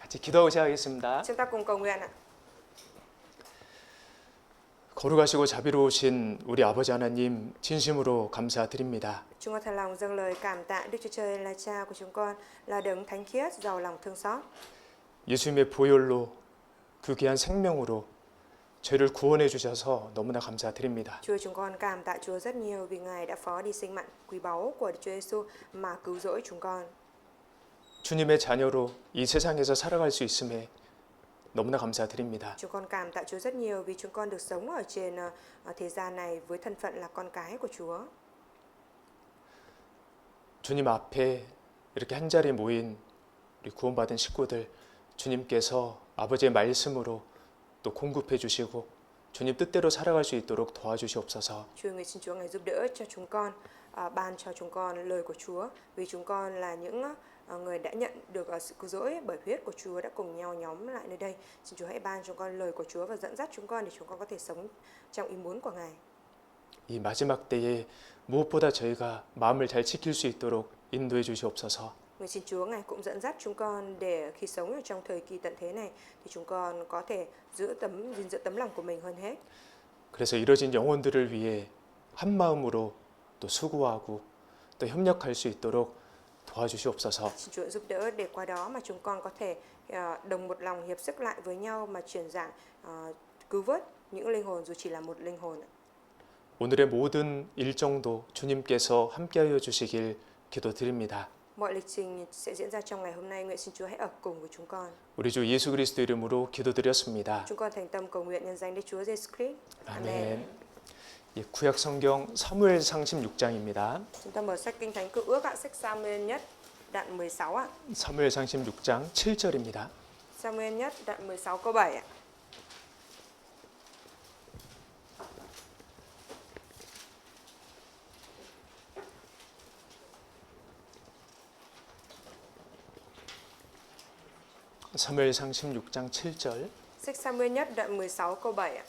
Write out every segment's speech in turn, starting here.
같이 기도하고 시작하겠습니다. Chúng ta cùng cầu nguyện ạ. 거룩하시고 자비로우신 우리 아버지 하나님 진심으로 감사드립니다. Chúng con thật lòng dâng lời cảm tạ Đức Chúa Trời là Cha của chúng con, là đấng thánh khiết, giàu lòng thương xót. 예수님의 보혈로 그 귀한 생명으로 저희를 구원해 주셔서 너무나 감사드립니다. Chúa, chúng con cảm tạ Chúa rất nhiều vì Ngài đã phó đi sinh mạng quý báu của Đức Chúa Giêsu mà cứu rỗi chúng con. 주님의 자녀로 이 세상에서 살아갈 수 있음에 너무나 감사드립니다. Chúng con cảm tạ Chúa rất nhiều vì chúng con được sống ở trên thế gian này với thân phận là con cái của Chúa. 주님 앞에 이렇게 한 자리에 모인 우리 구원받은 식구들 주님께서 아버지의 말씀으로 또 공급해 주시고 주님 뜻대로 살아갈 수 있도록 도와주시옵소서. Chúa, người xin Chúa Ngài giúp đỡ cho chúng con, ban cho chúng con lời của Chúa, vì chúng con là những người đã nhận được sự cứu rỗi bởi huyết của Chúa đã cùng nhau nhóm lại nơi đây. Xin Chúa hãy ban cho chúng con lời của Chúa và dẫn dắt chúng con để chúng con có thể sống trong ý muốn của Ngài. 이 마지막 때에 무엇보다 저희가 마음을 잘 지킬 수 있도록 인도해 주시옵소서. Người xin Chúa Ngài cũng dẫn dắt chúng con để khi sống ở trong thời kỳ tận thế này thì chúng con có thể gìn giữ tấm lòng của mình hơn hết. 그래서 이뤄진 영혼들을 위해 한 마음으로 또 수고하고 또 협력할 수 있도록 도와주시옵소서. Xin Chúa giúp đỡ để qua đó mà chúng con có thể đồng một lòng hiệp sức lại với nhau mà truyền giảng cứu vớt những linh hồn dù chỉ là một linh hồn. 오늘의 모든 일정도 주님께서 함께하여 주시길 기도드립니다. Mọi lịch trình sẽ diễn ra trong ngày hôm nay. Nguyện xin Chúa hãy ở cùng với chúng con. 우리 주 예수 그리스도 이름으로 기도드렸습니다. Chúng con thành tâm cầu nguyện nhân danh Đức Chúa Giêsu Christ. 아멘. 예, 구약 성경 사무엘상 16장입니다. Chúng ta mở sách Kinh Thánh Cựu Ước ạ, sách Sa-mu-el nhất đoạn 16 ạ. 사무엘상 16장 7절입니다. Sa-mu-el nhất đoạn 16 câu 7 ạ. 사무엘상 16장 7절. Sách Sa-mu-el nhất đoạn 16 câu 7 ạ.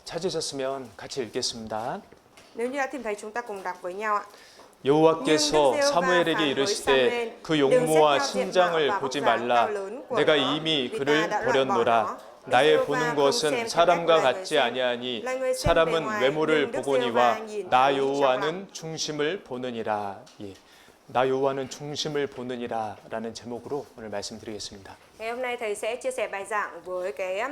찾으셨으면 같이 읽겠습니다. Nếu như đã tìm thấy chúng ta cùng đọc với nhau ạ. 여호와께서 사무엘에게 이르시되 그 용모와 신장을 보지 말라. 내가 이미 그를 버렸노라. 나의 보는 것은 사람과 같지 아니하니 사람은 외모를 보거니와 나 여호와는 중심을 보느니라. 예. 나 여호와는 중심을 보느니라라는 제목으로 오늘 말씀드리겠습니다. Ngày hôm nay thầy sẽ chia sẻ bài giảng với cái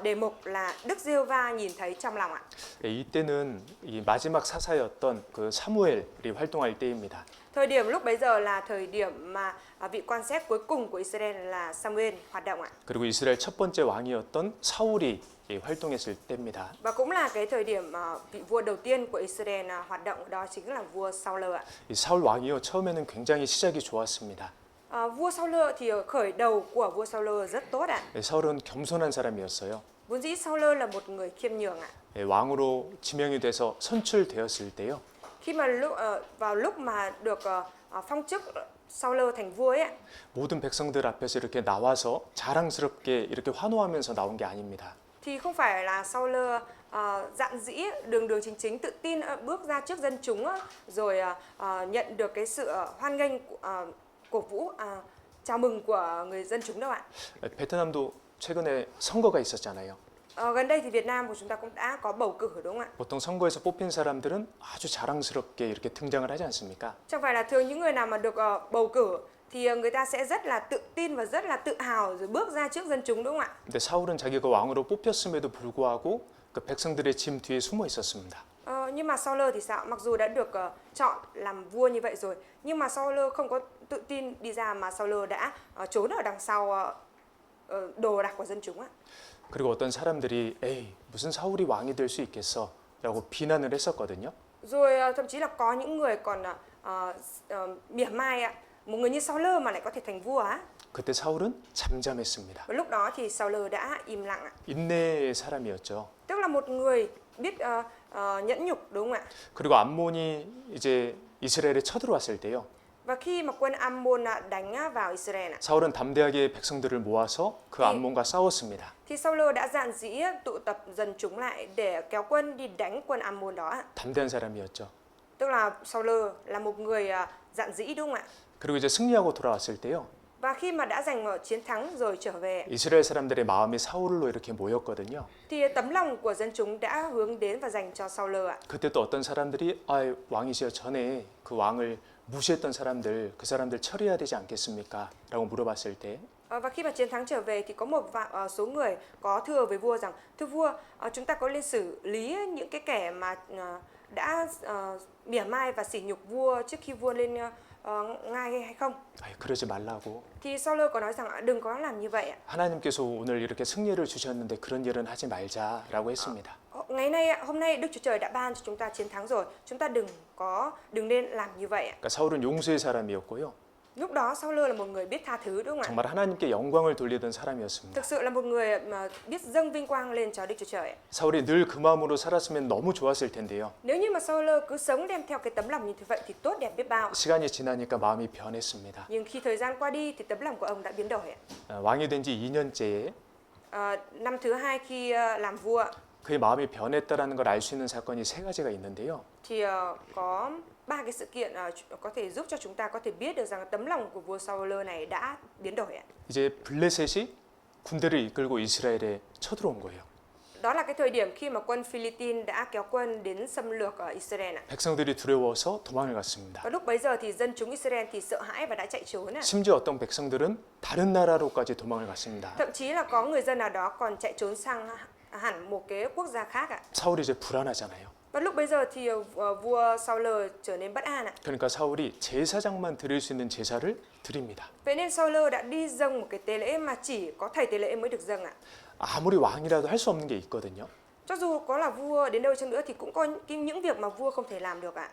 đề mục là Đức Giê-hô-va nhìn thấy trong lòng ạ. 예, 이때는 이 마지막 사사였던 그 사무엘이 활동할 때입니다. Thời điểm lúc bấy giờ là thời điểm mà vị quan xét cuối cùng của Israel là Sa-mu-el hoạt động ạ. 그리고 이스라엘 첫 번째 왕이었던 사울이 활동했을 때입니다. Và cũng là cái thời điểm vị vua đầu tiên của Israel hoạt động, đó chính là vua Saul ạ. 이 사울 왕이요 처음에는 굉장히 시작이 좋았습니다. Vua Saul thì khởi đầu của vua Saul rất tốt ạ. 사울은 겸손한 사람이었어요. Vốn dĩ Saul là một người khiêm nhường ạ. 왕으로 지명이 돼서 선출되었을 때요. Khi mà vào lúc mà được phong chức Saul thành vua ấy, 모든 백성들 앞에서 이렇게 나와서 자랑스럽게 이렇게 환호하면서 나온 게 아닙니다. thì không phải là Saul dạn dĩ đường đường chính chính tự tin bước ra trước dân chúng rồi nhận được cái sự hoan nghênh cổ vũ chào mừng của người dân chúng đâu ạ. 베트남도 최근에 선거가 있었잖아요. Gần đây thì Việt Nam của chúng ta cũng đã có bầu cử đúng không ạ? 보통 선거에서 뽑힌 사람들은 아주 자랑스럽게 이렇게 등장을 하지 않습니까? Chẳng phải là thường những người nào mà được bầu cử thì người ta sẽ rất là tự tin và rất là tự hào rồi bước ra trước dân chúng đúng không ạ? 근데 사울은 자기가 왕으로 뽑혔음에도 불구하고 그 백성들의 짐 뒤에 숨어 있었습니다. Nhưng mà Saul thì sao? Mặc dù đã được chọn làm vua như vậy rồi, nhưng mà Saul không có tự tin đi ra mà Saul đã trốn ở đằng sau đồ đạc của dân chúng ạ. 그리고 어떤 사람들이 에이 무슨 사울이 왕이 될 수 있겠어라고 비난을 했었거든요. Rồi thậm chí là có những người còn mỉa mai ạ, một người như Saul mà lại có thể thành vua á. 그때 사울은 잠잠했습니다. Và lúc đó thì Saul đã im lặng ạ. 인내의 사람이었죠. Tức là một người biết nhẫn nhục đúng không ạ? 그리고 암몬이 이제 이스라엘에 쳐들어왔을 때요. Và khi mà quân Ammon đánh vào Israel 사울은 담대하게 백성들을 모아서 그 암몬과 싸웠습니다. thì Saul đã dạn dĩ tụ tập dân chúng lại để kéo quân đi đánh quân Ammon đó. 담대한 사람이었죠. Tức là Saul là một người dạn dĩ đúng không ạ? 그리고 이제 승리하고 돌아왔을 때요. Và khi mà đã giành chiến thắng rồi trở về 이스라엘 사람들의 마음이 사울로 이렇게 모였거든요. thì tấm lòng của dân chúng đã hướng đến và dành cho Saul ạ. 그때 또 어떤 사람들이 왕이시여 전에 그 왕을 무시했던 사람들 그 사람들 처리해야 되지 않겠습니까? 라고 물어봤을 때 Và khi mà chiến thắng trở về thì có một số người có thưa với vua rằng thưa vua, chúng ta có nên xử lý những cái kẻ mà đã mỉa mai và sỉ nhục vua trước khi vua lên ngai hay không? 그러지 말라고. Thì Saul có nói rằng đừng có làm như vậy ạ. 하나님께서 오늘 이렇게 승리를 주셨는데 그런 일은 하지 말자라고 했습니다. Hôm nay Đức Chúa Trời đã ban cho chúng ta chiến thắng rồi, chúng ta đừng nên làm như vậy ạ. 그러니까 사울은 용서의 사람이었고요. Lúc đó Saul là một người biết tha thứ đúng không ạ? 정말 하나님께 영광을 돌리던 사람이었습니다. Thực sự là một người mà biết dâng vinh quang lên cho Đức Chúa Trời ạ. 사울이 늘 그 마음으로 살았으면 너무 좋았을 텐데요. Nếu như mà Saul cứ sống đem theo cái tấm lòng như thế vậy thì tốt đẹp biết bao. 시간이 지나니까 마음이 변했습니다. Nhưng khi thời gian qua đi thì tấm lòng của ông đã biến đổi ạ. 왕이 된 지 2년째에 Năm thứ 2 khi làm vua 그의 마음이 변했다라는 걸 알 수 있는 사건이 세 가지가 있는데요. thì có 3 cái sự kiện có thể giúp cho chúng ta có thể biết được rằng tấm lòng của vua Saul này đã biến đổi ạ. 이제 블레셋이 군대를 이끌고 이스라엘에 쳐들어온 거예요. Đó là cái thời điểm khi mà quân Philippines đã kéo quân đến xâm lược ở Israel ạ. 백성들이 두려워서 도망을 갔습니다. Và lúc bấy giờ thì dân chúng Israel thì sợ hãi và đã chạy trốn ạ. 심지어 어떤 백성들은 다른 나라로까지 도망을 갔습니다. Thậm chí là có người dân nào đó còn chạy trốn sang hẳn một cái quốc gia khác ạ. 사울이 이제 불안하잖아요. Và lúc bấy giờ thì vua Saul trở nên bất an ạ. 그러니까 사울이 제사장만 드릴 수 있는 제사를 드립니다. Vậy nên Saul đã đi dâng một cái tế lễ mà chỉ có thầy tế lễ mới được dâng ạ. 아무리 왕이라도 할 수 없는 게 있거든요. Cho dù có là vua đến đâu chăng nữa thì cũng có những việc mà vua không thể làm được ạ.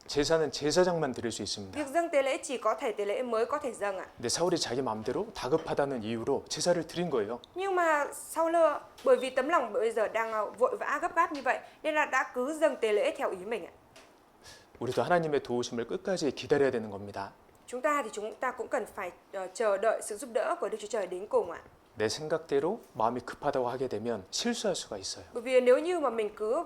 제사는 제사장만 드릴 수 있습니다. Việc dâng tế lễ chỉ có thầy tế lễ mới có thể dâng ạ. 근데 사울이 자기 마음대로 다급하다는 이유로 제사를 드린 거예요. Nhưng mà Saul bởi vì tấm lòng bây giờ đang vội vã gấp gáp như vậy nên là đã cứ dâng tế lễ theo ý mình ạ. 우리도 하나님의 도우심을 끝까지 기다려야 되는 겁니다. Chúng ta cũng cần phải chờ đợi sự giúp đỡ của Đức Chúa Trời đến cùng ạ. 내 생각대로 마음이 급하다고 하게 되면 실수할 수가 있어요. Bởi vì nếu như mà mình cứ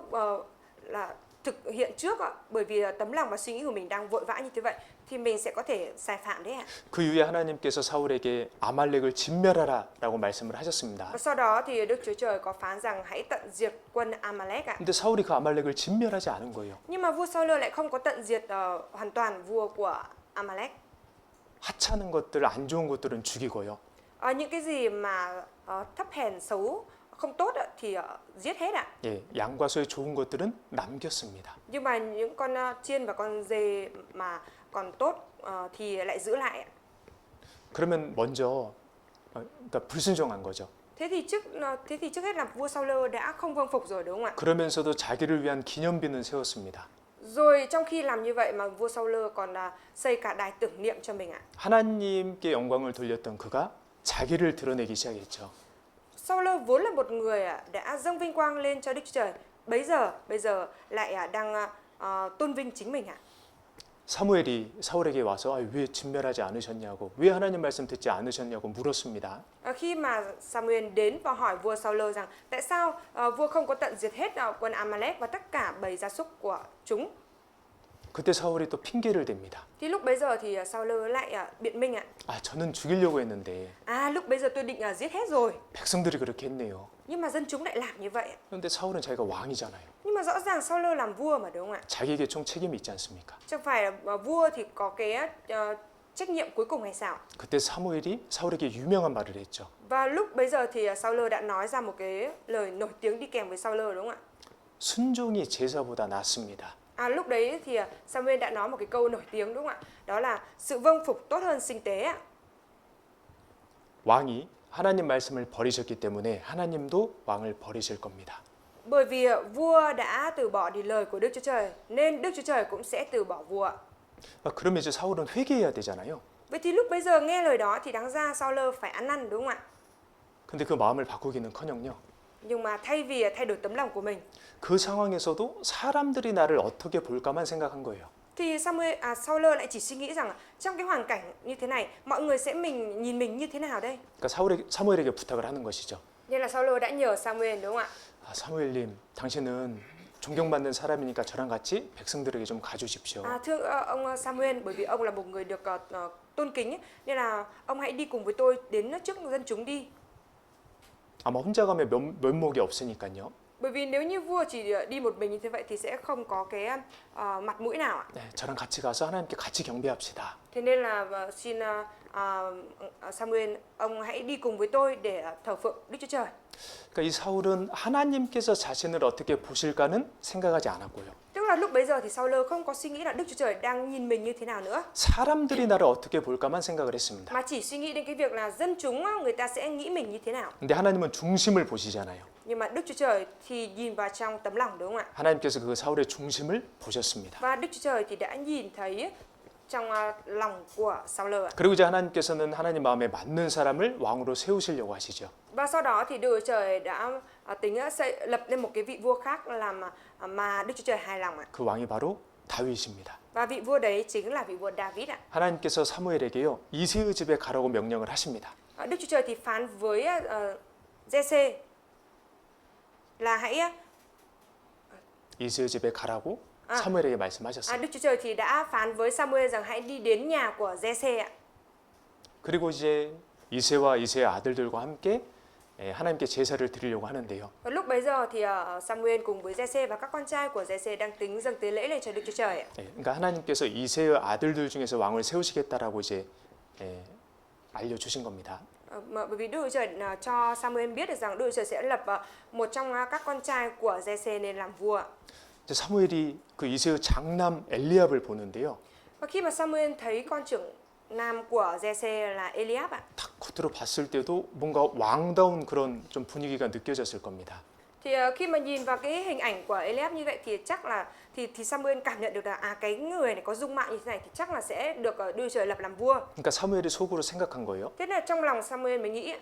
là thực hiện trước ạ, bởi vì tấm lòng và suy nghĩ của mình đang vội vã như thế vậy thì mình sẽ có thể sai phạm đấy ạ. 그 이후에 하나님께서 사울에게 아말렉을 진멸하라라고 말씀을 하셨습니다. Và sau đó thì Đức Chúa Trời có phán rằng hãy tận diệt quân Amalek ạ. 근데 사울이 그 아말렉을 진멸하지 않은 거예요. Nhưng mà vua Saul lại không có tận diệt hoàn toàn vua của Amalek. 하찮은 것들, 안 좋은 것들은 죽이고요. Những cái gì mà thấp hèn xấu không tốt ạ, thì giết hết ạ. 예, 양과 소의 좋은 것들은 남겼습니다. Nhưng mà những con chiên và con dê mà còn tốt thì lại giữ lại ạ. 그러면 먼저 그러니까 불순종한 거죠. Thế thì trước hết là vua Saul đã không vâng phục rồi đúng không ạ? 그러면서도 자기를 위한 기념비는 세웠습니다. Rồi trong khi làm như vậy mà vua Saul còn xây cả đài tưởng niệm cho mình ạ. 하나님께 영광을 돌렸던 그가 자기를 드러내기 시작했죠. Saul vốn là một người đã dâng vinh quang lên cho Đức Chúa Trời. Bây giờ lại đang tôn vinh chính mình ạ. 사무엘이 사울에게 와서 왜 진멸하지 않으셨냐고, 왜 하나님 말씀 듣지 않으셨냐고 물었습니다. Khi mà Samuel đến và hỏi vua Saul rằng tại sao vua không có tận diệt hết quân Amalek và tất cả bầy gia súc của chúng. 그때 사울이 또 핑계를 댑니다. Thì lúc bấy giờ thì Saul lại biện minh ạ. 저는 죽이려고 했는데 Lúc bấy giờ tôi định giết hết rồi. 백성들이 그렇게 했네요. Nhưng mà dân chúng lại làm như vậy. 그런데 사울은 자기가 왕이잖아요. Nhưng mà rõ ràng Saul làm vua mà đúng không ạ? 자기에게 총 책임이 있지 않습니까? Chẳng phải là vua thì có cái trách nhiệm cuối cùng hay sao? 그때 사무엘이 사울에게 유명한 말을 했죠. Và lúc bấy giờ thì Saul đã nói ra một cái lời nổi tiếng đi kèm với Saul đúng không ạ? 순종이 제사보다 낫습니다. Lúc đấy thì Samuel đã nói một cái câu nổi tiếng đúng không ạ? Đó là sự vâng phục tốt hơn sinh tế ạ. 왕이 하나님 말씀을 버리셨기 때문에 하나님도 왕을 버리실 겁니다. Bởi vì vua đã từ bỏ đi lời của Đức Chúa Trời nên Đức Chúa Trời cũng sẽ từ bỏ vua. 그러면 이제 사울은 회개해야 되잖아요. Vậy thì lúc bấy giờ nghe lời đó thì đáng ra Saul phải ăn năn đúng không ạ? 근데 그 마음을 바꾸기는커녕요. Nhưng mà thay vì thay đổi tấm lòng của mình 그 상황에서도 사람들이 나를 어떻게 볼까만 생각한 거예요. Thì Saul lại chỉ suy nghĩ rằng trong cái hoàn cảnh như thế này, mọi người sẽ nhìn mình như thế nào đây? 그러니까 사무엘에게 부탁을 하는 것이죠. Nên là Saul đã nhờ Samuel đúng không ạ? 사무엘님, 당신은 존경받는 사람이니까 저랑 같이 백성들에게 좀 가주십시오. Thưa ông Samuel, bởi vì ông là một người được tôn kính ấy, nên là ông hãy đi cùng với tôi đến trước dân chúng đi. 아마 혼자 가면 면목이 없으니까요. Bởi vì nếu như vua chỉ đi một mình như thế vậy thì sẽ không có cái mặt mũi nào ạ. 네, 저랑 같이 가서 하나님께 같이 경배합시다. Thế nên là xin Samuel, ông hãy đi cùng với tôi để thờ phượng Đức Chúa Trời. 그러니까 이 사울은 하나님께서 자신을 어떻게 보실까는 생각하지 않았고요. Tức là lúc bấy giờ thì Saul không có suy nghĩ là Đức Chúa Trời đang nhìn mình như thế nào nữa, 사람들이 나를 어떻게 볼까만 생각을 했습니다. mà chỉ suy nghĩ đến cái việc là dân chúng người ta sẽ nghĩ mình như thế nào. 근데 하나님은 중심을 보시잖아요. Nhưng mà Đức Chúa Trời thì nhìn vào trong tấm lòng đúng không ạ? 하나님께서 그 사울의 중심을 보셨습니다. Và Đức Chúa Trời thì đã nhìn thấy trong lòng của Saul ạ. 그리고 이제 하나님께서는 하나님 마음에 맞는 사람을 왕으로 세우시려고 하시죠. Và sau đó thì Đức Chúa Trời đã tính lập lên một cái vị vua khác làm mà Đức Chúa Trời hài lòng ạ. 그 왕이 바로 다윗입니다. Và vị vua đấy chính là vị vua David ạ. 하나님께서 사무엘에게요, 이새의 집에 가라고 명령을 하십니다. Đức Chúa Trời thì phán với Giê-xê là hãy 이새의 집에 가라고 사무엘에게 말씀하셨어요. Đức Chúa Trời thì đã phán với Samuel rằng hãy đi đến nhà của Giê-xê ạ. 그리고 이제 이새와 이새의 아들들과 함께 하나님께 제사를 드리려고 하는데요. Và lúc bấy giờ thì Samuel cùng với Giê-xê và các con trai của Giê-xê đang tính dâng tế lễ lên cho Đức Chúa Trời ạ. 그러니까 하나님께서 이새의 아들들 중에서 왕을 세우시겠다라고 이제 알려주신 겁니다. Bởi vì Đức Chúa Trời cho Samuel biết được rằng Đức Chúa Trời sẽ lập một trong các con trai của Giê-xê nên làm vua. 이제 사무엘이 그 이새의 장남 엘리압을 보는데요. Và khi mà Samuel thấy con trưởng nam của Giê-xê là Eliab ạ, 딱 겉으로 봤을 때도 뭔가 왕다운 그런 좀 분위기가 느껴졌을 겁니다. thì khi mà nhìn vào cái hình ảnh của Eliab như vậy thì chắc là thì Samuel cảm nhận được là cái người này có dung mạo như thế này thì chắc là sẽ được Đức Chúa Trời lập làm vua. 그러니까 사무엘이 속으로 생각한 거예요. Thế là trong lòng Samuel mới nghĩ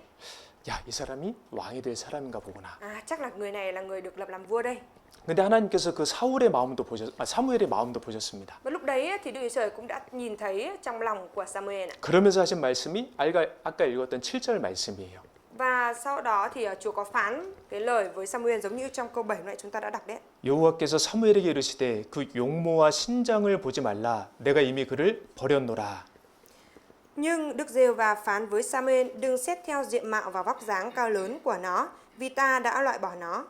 야, 이 사람이 왕이 될 사람인가 보구나. chắc là người này là người được lập làm vua đây. 근데 하나님께서 그 사무엘의 마음도 보셨습니다. Và lúc đấy thì Đức Chúa Trời cũng đã nhìn thấy trong lòng của Samuel ạ. 그러면서 하신 말씀이 아까 읽었던 7절 말씀이에요. Và sau đó thì Chúa có phán cái lời với Samuel giống như trong câu 7 này chúng ta đã đọc đấy. 여호와께서 사무엘에게 이르시되 그 용모와 신장을 보지 말라. 내가 이미 그를 버렸노라. Nhưng Đức Giê-hô-va phán với Samuel, đừng xét theo diện mạo và vóc dáng cao lớn của nó, vì ta đã loại bỏ nó.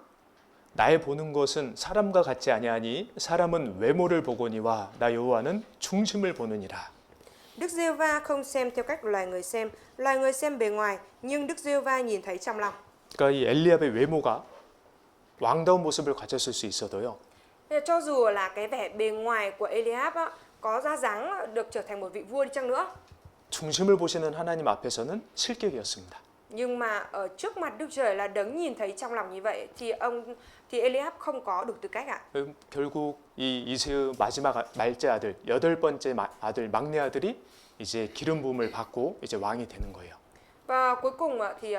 나의 보는 것은 사람과 같지 아니하니 사람은 외모를 보거니와 나 여호와는 중심을 보느니라. Đức Giê-hô-va không xem theo cách loài người xem bề ngoài, nhưng Đức Giê-hô-va nhìn thấy trong lòng. 그러니까 이 엘리압의 외모가 왕다운 모습을 가졌을 수 있어도요. Cho dù là cái vẻ bề ngoài của Eliab có ra dáng được trở thành một vị vua đi chăng nữa, 중심을 보시는 하나님 앞에서는 실격이었습니다. nhưng mà ở trước mặt Đức Trời là đấng nhìn thấy trong lòng như vậy thì Eliab không có đủ tư cách ạ. 결국 이 이새의 마지막 말째 아들, 8번째 아들, 막내 아들이 이제 기름 부음을 받고 이제 왕이 되는 거예요. Và cuối cùng thì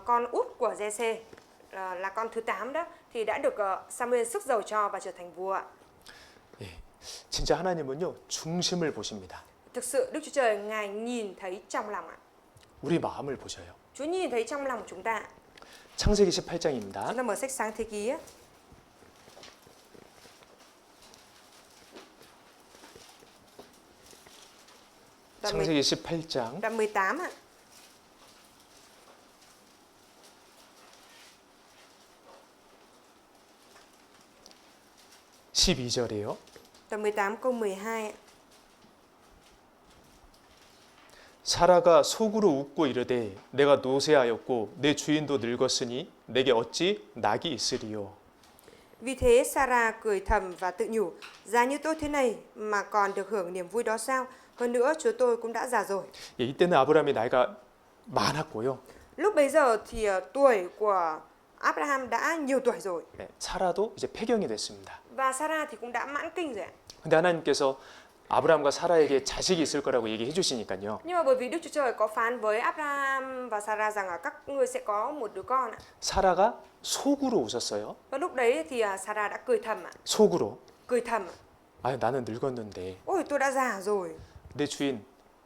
con út của Giê-xê là con thứ 8 đó thì đã được Samuel sức dầu cho và trở thành vua ạ. 예, 진짜 하나님은요 중심을 보십니다. Thực sự Đức Chúa Trời Ngài nhìn thấy trong lòng ạ. 우리 마음을 보셔요. Chúa nhìn thấy trong lòng chúng ta. 창세기 18장입니다. Chúng ta mở sách Sáng Thế Ký á. 창세기 18장 Đoạn 18 ạ. (12절이에요) Đoạn 18 câu 12 ạ. 사라가 속으로 웃고 이르되 내가 노쇠하였고 내 주인도 늙었으니 내게 어찌 낙이 있으리요. Vì thế Sarah cười thầm và tự nhủ, giá như tôi thế này mà còn được hưởng niềm vui đó sao? Hơn nữa chúa tôi cũng đã già rồi. 예, 이때는 아브라함이 나이가 많았고요. Lúc bấy giờ thì tuổi của Abraham đã nhiều tuổi rồi. 예, 사라도 이제 폐경이 됐습니다. Và Sarah thì cũng đã mãn kinh rồi ạ. 근데 하나님께서 아브라함과 사라에게 자식이 있을 거라고 얘기해 주시니까요. Nhưng mà bởi vì Đức Chúa Trời có phán với Abraham và Sarah rằng các người sẽ có một đứa con ạ. 사라가 속으로 웃었어요. Và lúc đấy thì Sarah đã cười thầm ạ. 속으로. Cười thầm ạ. 아, 나는 늙었는데. Ôi tôi đã già rồi. 내 주인,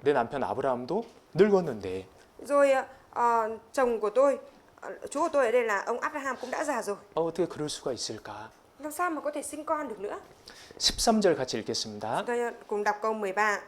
내 남편 아브라함도 늙었는데. Rồi chồng của tôi, chú của tôi ở đây là ông Abraham cũng đã già rồi. 어떻게 그럴 수가 있을까? Làm sao mà có thể sinh con được nữa? 13절 같이 읽겠습니다. Chúng ta cùng đọc câu 13.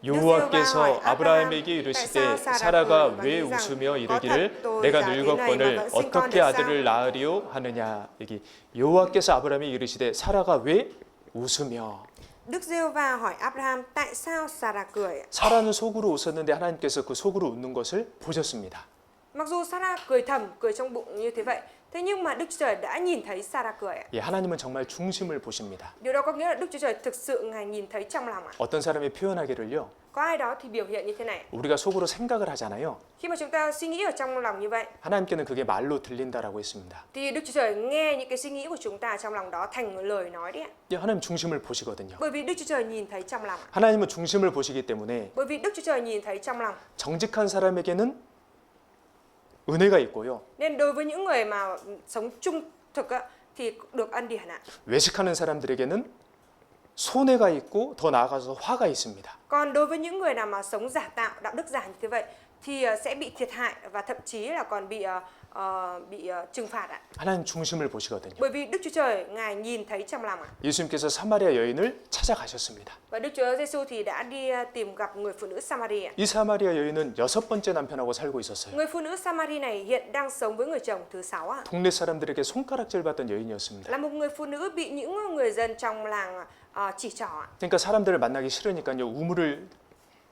여호와께서 아브라함에게 이르시되 사라가 왜 웃으며 이르기를 내가 늙었거늘 어떻게 아들을 낳으리요 하느냐. 여기 여호와께서 아브라함에게 이르시되 사라가 왜 웃으며. Đức Giê-hô-va hỏi Abraham tại sao Sarah cười? 사라는 속으로 웃었는데 하나님께서 그 속으로 웃는 것을 보셨습니다. Mặc dù Sarah cười thầm, cười trong bụng như thế vậy, thế nhưng mà Đức Chúa Trời đã nhìn thấy Sarah cười. 예, 하나님은 정말 중심을 보십니다. Điều đó có nghĩa là Đức Chúa Trời thực sự Ngài nhìn thấy trong lòng ạ. 어떤 사람이 표현하기를요. Có ai đó thì biểu hiện như thế này. 우리가 속으로 생각을 하잖아요. Khi mà chúng ta suy nghĩ ở trong lòng như vậy, 하나님께는 그게 말로 들린다라고 했습니다. thì Đức Chúa Trời nghe những cái suy nghĩ của chúng ta trong lòng đó thành lời nói đấy ạ. 예, 하나님 중심을 보시거든요. Bởi vì Đức Chúa Trời nhìn thấy trong lòng. 하나님은 중심을 보시기 때문에 Bởi vì Đức Chúa Trời nhìn thấy trong lòng. 정직한 사람에게는 은혜가 있고요. Nên đối với những người mà sống trung thực á, thì được ân điển ạ. 외식하는 사람들에게는 손해가 있고 더 나아가서 화가 있습니다. Còn đối với những người nào mà sống giả tạo, đạo đức giả như thế vậy thì sẽ bị thiệt hại và thậm chí là còn bị trừng phạt ạ. 하나님 중심을 보시거든요. Bởi vì Đức Chúa Trời Ngài nhìn thấy trong lòng ạ. 예수님께서 사마리아 여인을 찾아가셨습니다. Và Đức Chúa Giêsu thì đã đi tìm gặp người phụ nữ Samari ạ. 이 사마리아 여인은 6번째 남편하고 살고 있었어요. Người phụ nữ Samari này hiện đang sống với người chồng thứ 6 ạ. 동네 사람들에게 손가락질 받던 여인이었습니다. Là một người phụ nữ bị những người dân trong làng chỉ trỏ ạ. 그러니까 사람들을 만나기 싫으니까요.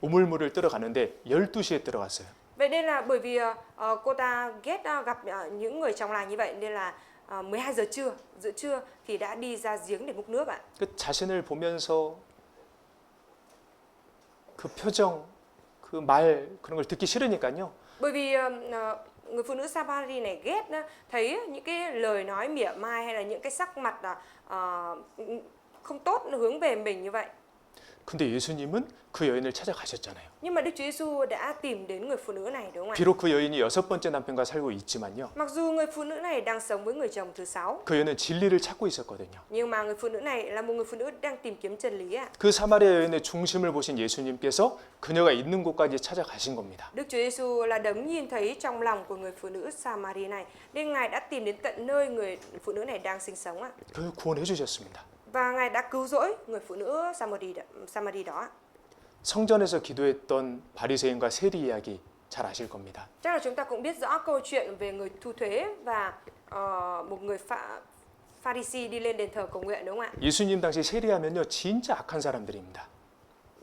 우물물을 뜨러 가는데 12시에 들어갔어요. Vậy nên là bởi vì cô ta ghét gặp những người trong làng như vậy nên là 12 giờ trưa, giữa trưa thì đã đi ra giếng để múc nước ạ. 그 자신을 보면서 그 표정, 그 말 그런 걸 듣기 싫으니까요. Bởi vì người phụ nữ Samari này ghét thấy những cái lời nói mỉa mai hay là những cái sắc mặt không tốt hướng về mình như vậy. 근데 예수님은 그 여인을 찾아가셨잖아요. Nhưng mà Đức Chúa Giêsu đã tìm đến người phụ nữ này đúng không ạ? 비록 그 여인이 6번째 남편과 살고 있지만요. Mặc dù người phụ nữ này đang sống với người chồng thứ 6, 그 여인은 진리를 찾고 있었거든요. nhưng mà người phụ nữ này là một người phụ nữ đang tìm kiếm chân lý ạ. 그 사마리아 여인의 중심을 보신 예수님께서 그녀가 있는 곳까지 찾아가신 겁니다. Đức Chúa Giêsu là đấng nhìn thấy trong lòng của người phụ nữ Samari này, nên Ngài đã tìm đến tận nơi người phụ nữ này đang sinh sống ạ. 그 구원해 주셨습니다. Và Ngài đã cứu rỗi người phụ nữ Samari đó. 성전에서 기도했던 바리새인과 세리 이야기 잘 아실 겁니다. Chắc là chúng ta cũng biết rõ câu chuyện về người thu thuế và một người Pharisee đi lên đền thờ cầu nguyện đúng không ạ? 예수님 당시 세리하면요 진짜 악한 사람들입니다.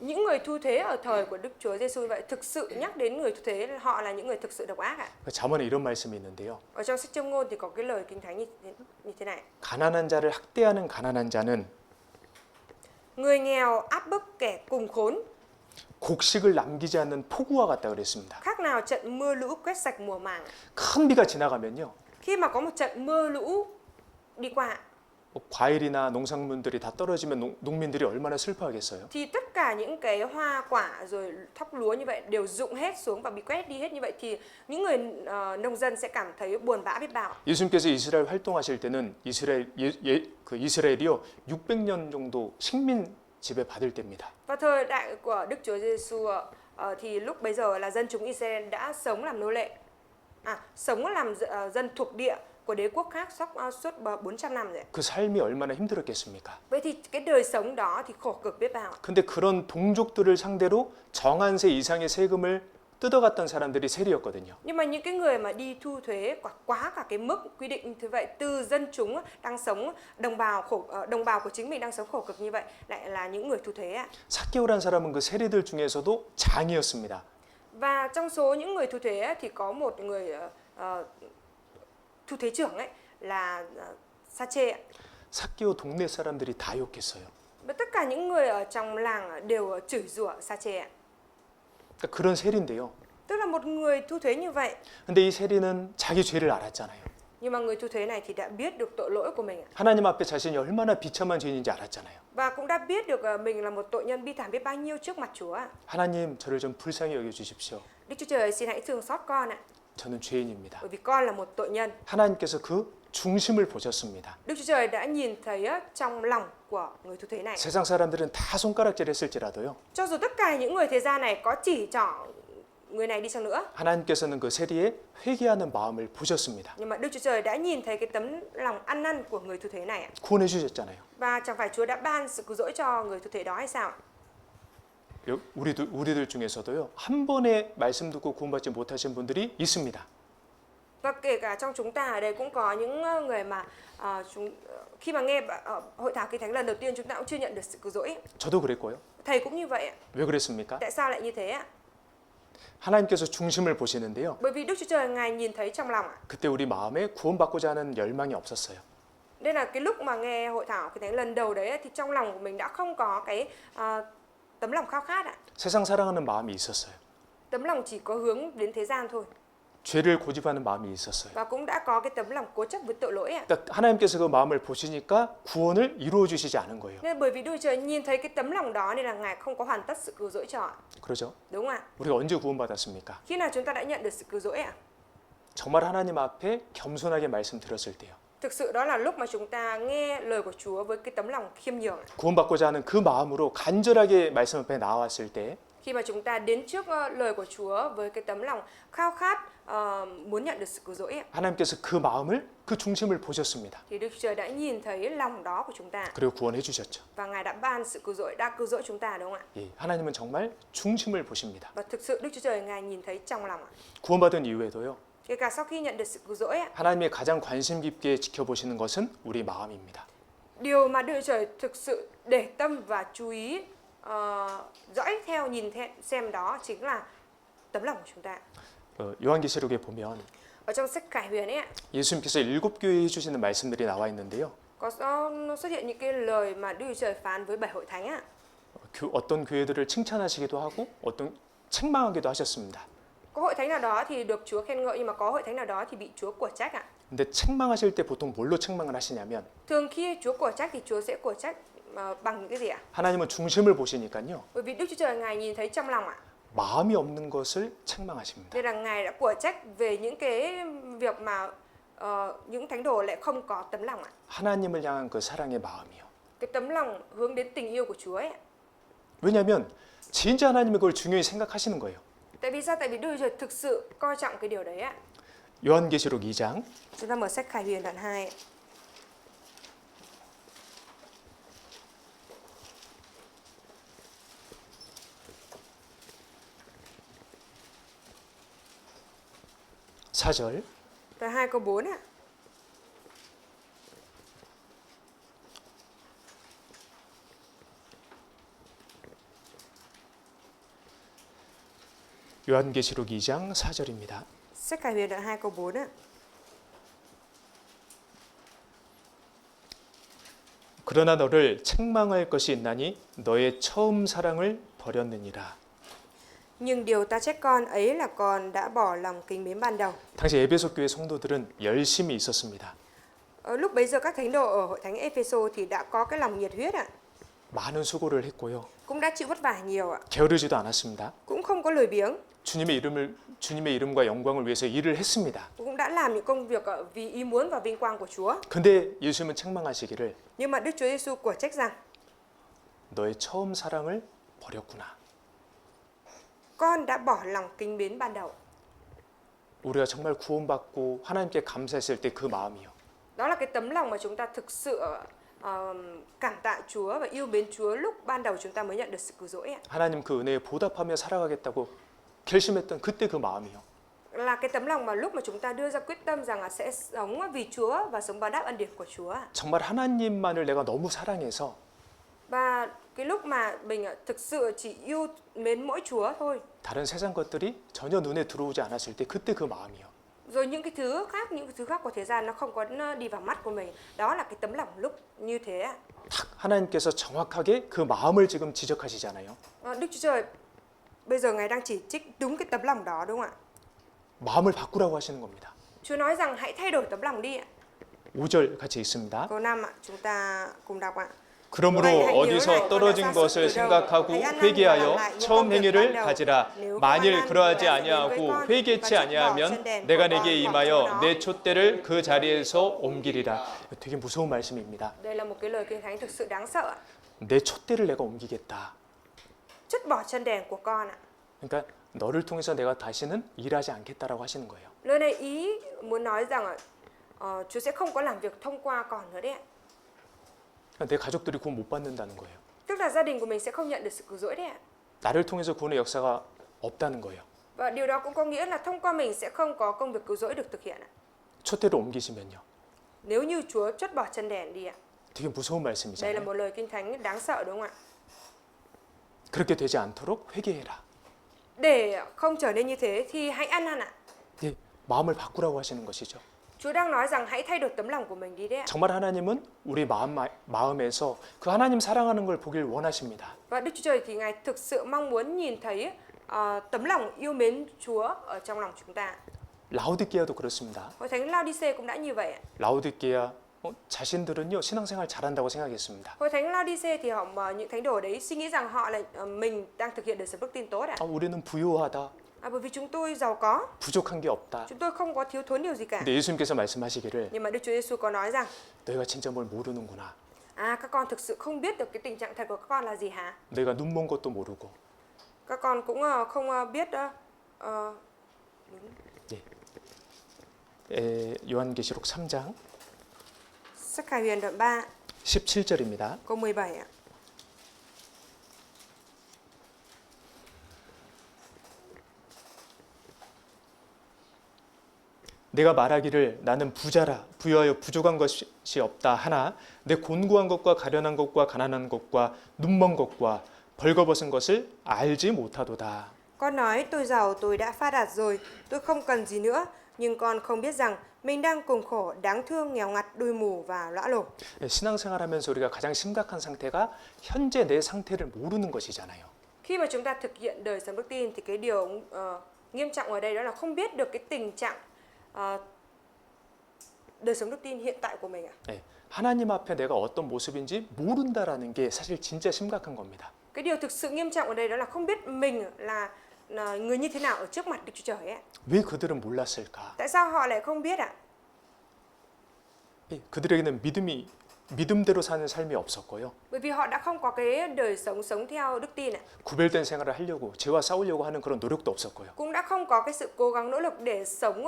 Những người thu thuế ở thời của Đức Chúa Giêsu vậy thực sự nhắc đến người thu thuế họ là những người thực sự độc ác ạ. 잠언에 이런 말씀이 있는데요. Ở trong sách Châm Ngôn thì có cái lời kinh thánh như thế này. 가난한 자를 학대하는 가난한 자는 Người nghèo áp bức kẻ cùng khốn, 곡식을 남기지 않는 폭우와 같다 그랬습니다. khác nào trận mưa lũ quét sạch mùa màng. 큰 비가 지나가면요. Khi mà có một trận mưa lũ đi qua 과일이나 농산물들이 다 떨어지면 농민들이 얼마나 슬퍼하겠어요. thì tất cả những cái hoa quả rồi thóc lúa như vậy đều rụng hết xuống và bị quét đi hết như vậy thì những người nông dân sẽ cảm thấy buồn bã biết bao. 예수님께서 이스라엘 활동하실 때는 이스라엘이요 600년 정도 식민 지배 받을 때입니다. Vào thời đại của Đức Chúa Giêsu thì lúc bấy giờ là dân chúng Israel đã sống làm nô lệ, sống làm dân thuộc địa của đế quốc khác suốt 400 năm rồi. 그 삶이 얼마나 힘들었겠습니까? Vậy thì cái đời sống đó thì khổ cực biết bao. 근데 그런 동족들을 상대로 정한세 이상의 세금을 뜯어갔던 사람들이 세리였거든요. Nhưng mà những cái người mà đi thu thuế quá cả cái mức quy định như thế vậy từ dân chúng đang sống đồng bào của chính mình đang sống khổ cực như vậy lại là những người thu thuế ạ. 삭개오란 사람은 그 세리들 중에서도 장이었습니다. Và trong số những người thu thuế thì có một người thu thuế trưởng ấy là Sa-chê ạ. 삭개오 동네 사람들이 다 욕했어요. Và tất cả những người ở trong làng đều chửi rủa Sa-chê ạ. 그러니까 그런 세리인데요. Tức là một người thu thuế như vậy. 근데 이 세리는 자기 죄를 알았잖아요. Nhưng mà người thu thuế này thì đã biết được tội lỗi của mình ạ. 하나님 앞에 자신이 얼마나 비참한 죄인인지 알았잖아요. Và cũng đã biết được mình là một tội nhân bi thảm biết bao nhiêu trước mặt Chúa ạ. 하나님 저를 좀 불쌍히 여겨 주십시오. Đức Chúa Trời xin hãy thương xót con ạ. 저는 죄인입니다. bởi vì con là một tội nhân. 하나님께서 그 중심을 보셨습니다. Đức Chúa Trời đã nhìn thấy trong lòng của người thu thuế này. 세상 사람들은 다 손가락질했을지라도요. Cho dù tất cả những người thế gian này có chỉ trỏ người này đi chăng nữa, 하나님께서는 그 세리의 회개하는 마음을 보셨습니다. nhưng mà Đức Chúa Trời đã nhìn thấy cái tấm lòng ăn năn của người thu thuế này ạ. 구원해 주셨잖아요. Và chẳng phải Chúa đã ban sự cứu rỗi cho người thu thuế đó hay sao ạ? 우리들 중에서도요. 한 번에 말씀 듣고 구원받지 못하신 분들이 있습니다. Và kể cả trong chúng ta ở đây cũng có những người mà khi mà nghe hội thảo Kinh Thánh lần đầu tiên chúng ta cũng chưa nhận được sự cứu rỗi. 저도 그랬고요. Thầy cũng như vậy ạ. 왜 그랬습니까? Tại sao lại như thế ạ? 하나님께서 중심을 보시는데요. Bởi vì Đức Chúa Trời Ngài nhìn thấy trong lòng ạ. 그때 우리 마음에 구원받고자 하는 열망이 없었어요. Đây là cái lúc mà nghe hội thảo Kinh Thánh lần đầu đấy thì trong lòng của mình đã không có cái tấm lòng khao khát ạ. 세상 사랑하는 마음이 있었어요. Tấm lòng chỉ có hướng đến thế gian thôi. 죄를 고집하는 마음이 있었어요. Và cũng đã có cái tấm lòng cố chấp với tội lỗi ạ. 그러니까 하나님께서 그 마음을 보시니까 구원을 이루어 주시지 않은 거예요. Nên bởi vì Đức Chúa Trời nhìn thấy cái tấm lòng đó nên là Ngài không có hoàn tất sự cứu rỗi cho ạ. 그렇죠? Đúng không ạ? 우리가 언제 구원받았습니까? Khi nào chúng ta đã nhận được sự cứu rỗi ạ? 정말 하나님 앞에 겸손하게 말씀 들었을 때요. Thực sự đó là lúc mà chúng ta nghe lời của Chúa với cái tấm lòng khiêm nhường. 구원받고자 하는 그 마음으로 간절하게 말씀 앞에 나왔을 때 Khi mà chúng ta đến trước lời của Chúa với cái tấm lòng khao khát muốn nhận được sự cứu rỗi, 하나님께서 그 마음을 그 중심을 보셨습니다. thì Đức Chúa Trời đã nhìn thấy lòng đó của chúng ta 그리고 구원해 주셨죠. và Ngài đã ban sự cứu rỗi, đã cứu rỗi chúng ta, đúng không ạ? 예, 하나님은 정말 중심을 보십니다. Và thực sự Đức Chúa Trời Ngài nhìn thấy trong lòng ạ. 구원받은 이후에도요. Kể cả sau khi nhận được sự cứu rỗi, 하나님이 가장 관심 깊게 지켜보시는 것은 우리 마음입니다. điều mà Đức Chúa Trời thực sự để tâm và chú ý dõi theo nhìn xem đó chính là tấm lòng của chúng ta. 요한계시록에 보면 Ở trong sách Khải Huyền ấy, 예수님께서 7교회에 해주시는 말씀들이 나와 있는데요. có xuất hiện những cái lời mà Đức Chúa Trời phán với 7 hội thánh ạ. 어떤 교회들을 칭찬하시기도 하고 어떤 책망하기도 하셨습니다. Có hội thánh nào đó thì được Chúa khen ngợi nhưng mà có hội thánh nào đó thì bị Chúa của trách ạ. 근데 책망하실 때 보통 뭘로 책망을 하시냐면 Thường khi Chúa của trách thì Chúa sẽ của trách bằng những cái gì ạ? 하나님은 중심을 보시니까요. Bởi vì Đức Chúa Trời Ngài nhìn thấy trong lòng ạ. 마음이 없는 것을 책망하십니다. Nên là Ngài đã của trách về những cái việc mà những thánh đồ lại không có tấm lòng ạ. 하나님을 향한 그 사랑의 마음이요. Cái tấm lòng hướng đến tình yêu của Chúa ấy. 왜냐하면 진짜 하나님이 그걸 중요히 생각하시는 거예요. Tại vì sao? Tại vì Đức Chúa Trời thực sự coi trọng cái điều đấy ạ. 요한계시록 2장 Chúng ta mở sách Khải Huyền đoạn 2. (4절) Đoạn 2 câu 4 ạ. 요한계시록 2장 4절입니다. Sách Khải Huyền đoạn 2 câu 4 ạ. 그러나 너를 책망할 것이 있나니 너의 처음 사랑을 버렸느니라. Nhưng điều ta trách con ấy là con đã bỏ lòng kính mến ban đầu. 당시 에베소 교회 성도들은 열심히 있었습니다. Lúc bấy giờ các thánh đồ ở hội thánh Epheso thì đã có cái lòng nhiệt huyết ạ. 많은 수고를 했고요. Cũng đã chịu vất vả nhiều ạ. 게으르지도 않았습니다. Cũng không có lười biếng. 주님의 이름과 영광을 위해서 일을 했습니다. Cũng đã làm những công việc vì ý muốn và vinh quang của Chúa. 근데 예수님은 책망하시기를 Nhưng mà Đức Chúa Giêsu của trách rằng 너의 처음 사랑을 버렸구나. con đã bỏ lòng kính mến ban đầu. 우리가 정말 구원받고 하나님께 감사했을 때 그 마음이요. Đó là cái tấm lòng mà chúng ta thực sự cảm tạ Chúa và yêu mến Chúa lúc ban đầu chúng ta mới nhận được sự cứu rỗi. 하나님 그 은혜에 보답하며 살아가겠다고 결심했던 그때 그 마음이요. Là cái tấm lòng mà lúc mà chúng ta đưa ra quyết tâm rằng là sẽ sống vì Chúa và sống báo đáp ân điển của Chúa. 정말 하나님만을 내가 너무 사랑해서 Và cái lúc mà mình thực sự chỉ yêu mến mỗi Chúa thôi. 다른 세상 것들이 전혀 눈에 들어오지 않았을 때 그때 그 마음이요. Rồi những cái thứ khác của thế gian nó không có đi vào mắt của mình. Đó là cái tấm lòng lúc như thế. 딱 하나님께서 정확하게 그 마음을 지금 지적하시잖아요. Đức Chúa Trời bây giờ Ngài đang chỉ trích đúng cái tấm lòng đó, đúng không ạ? 마음을 바꾸라고 하시는 겁니다. Chúa nói rằng hãy thay đổi tấm lòng đi ạ. 5절 같이 읽습니다. Câu 5 ạ, chúng ta cùng đọc ạ. 그러므로 어디서 떨어진 것을 생각하고 회개하여 처음 행위를 가지라. 만일 그러하지 아니하고 회개치 아니하면 내가 내게 임하여 내 촛대를 그 자리에서 옮기리라. 되게 무서운 말씀입니다. Đây là một cái lời kinh thánh thực sự đáng sợ. 내 촛대를 내가 옮기겠다. Trút bỏ chân đèn của con ạ. 그러니까 너를 통해서 내가 다시는 일하지 않겠다라고 하시는 거예요. Lời này ý muốn nói rằng Chúa sẽ không có làm việc thông qua con nữa đấy ạ. 그러니까 내 가족들이 구원 못 받는다는 거예요. Tức là gia đình của mình sẽ không nhận được sự cứu rỗi đấy ạ. 나를 통해서 구원의 역사가 없다는 거예요. Và điều đó cũng có nghĩa là thông qua mình sẽ không có công việc cứu rỗi được thực hiện ạ. 촛대를 옮기시면요. Nếu như Chúa trút bỏ chân đèn đi ạ. 되게 무서운 Đây là 말씀이잖아요. một lời kinh thánh đáng sợ đúng không ạ? 그렇게 되지 않도록 회개해라. Để không trở nên như thế thì hãy ăn năn ạ. 예, 마음을 바꾸라고 하시는 것이죠. Chúa đang nói rằng hãy thay đổi tấm lòng của mình đi đấy ạ. 정말 하나님은 우리 마음에서 그 하나님 사랑하는 걸 보길 원하십니다. Và Đức Chúa Trời thì Ngài thực sự mong muốn nhìn thấy tấm lòng yêu mến Chúa ở trong lòng chúng ta. 라오디게아도 그렇습니다. Hội thánh Laodice cũng đã như vậy ạ. 라오디게아 자신들은요 신앙생활 잘한다고 생각했습니다. Hội thánh Laodice thì những thánh đồ đấy suy nghĩ rằng họ là mình đang thực hiện đời sống đức tin tốt ạ. 우리는 부유하다. Bởi vì chúng tôi giàu có, 부족한 게 없다. chúng tôi không có thiếu thốn điều gì cả. 근데 예수님께서 말씀하시기를 Nhưng mà Đức Chúa Giêsu có nói rằng 너희가 진짜 뭘 모르는구나. các con thực sự không biết được cái tình trạng thật của các con là gì hả? 너희가 눈 먼 것도 모르고. Các con cũng không biết 요한계시록 3장 Sách Khải Huyền đoạn 3 17절입니다. câu 17 ạ. 내가 말하기를 나는 부자라 부유하여 부족한 것이 없다 하나 내 곤고한 것과 가련한 것과 가난한 것과 눈먼 것과 벌거벗은 것을 알지 못하도다. Con nói tôi giàu, tôi đã phát đạt rồi, tôi không cần gì nữa, nhưng con không biết rằng mình đang cùng khổ, đáng thương, nghèo ngặt, đuôi mù và lõa lồ. 신앙생활하면서 우리가 가장 심각한 상태가 현재 내 상태를 모르는 것이잖아요. Khi mà chúng ta thực hiện đời sống đức tin thì cái điều nghiêm trọng ở đây đó là không biết được cái tình trạng đời sống đức tin hiện tại của mình ạ. 하나님 앞에 내가 어떤 모습인지 모른다라는 게 사실 진짜 심각한 겁니다. Cái điều thực sự nghiêm trọng ở đây đó là không biết mình là người như thế nào ở trước mặt Đức Chúa Trời ấy. 왜 그들은 몰랐을까? Tại sao họ lại không biết ạ? 그들에게는 믿음대로 사는 삶이 없었고요. Bởi vì họ đã không có cái đời sống theo đức tin ạ. 구별된 생활을 하려고 죄와 싸우려고 하는 그런 노력도 없었고요. Cũng đã không có cái sự cố gắng nỗ lực để sống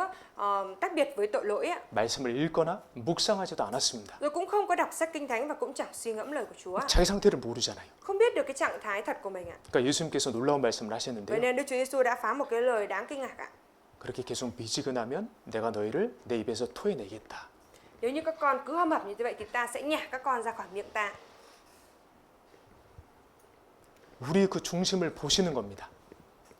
tách biệt với tội lỗi ạ. 말씀을 읽거나 묵상하지도 않았습니다. Rồi cũng không có đọc sách kinh thánh và cũng chẳng suy ngẫm lời của Chúa. 자기 상태를 모르잖아요. Không biết được cái trạng thái thật của mình ạ. 그러니까 예수님께서 놀라운 말씀을 Vậy 하셨는데요. nên Đức Chúa Giêsu đã phán một cái lời đáng kinh ngạc ạ. 그렇게 계속 미지근하면 내가 너희를 내 입에서 토해내겠다. Nếu như các con cứ hâm hập như vậy thì ta sẽ nhả các con ra khỏi miệng ta. 우리의 그 중심을 보시는 겁니다.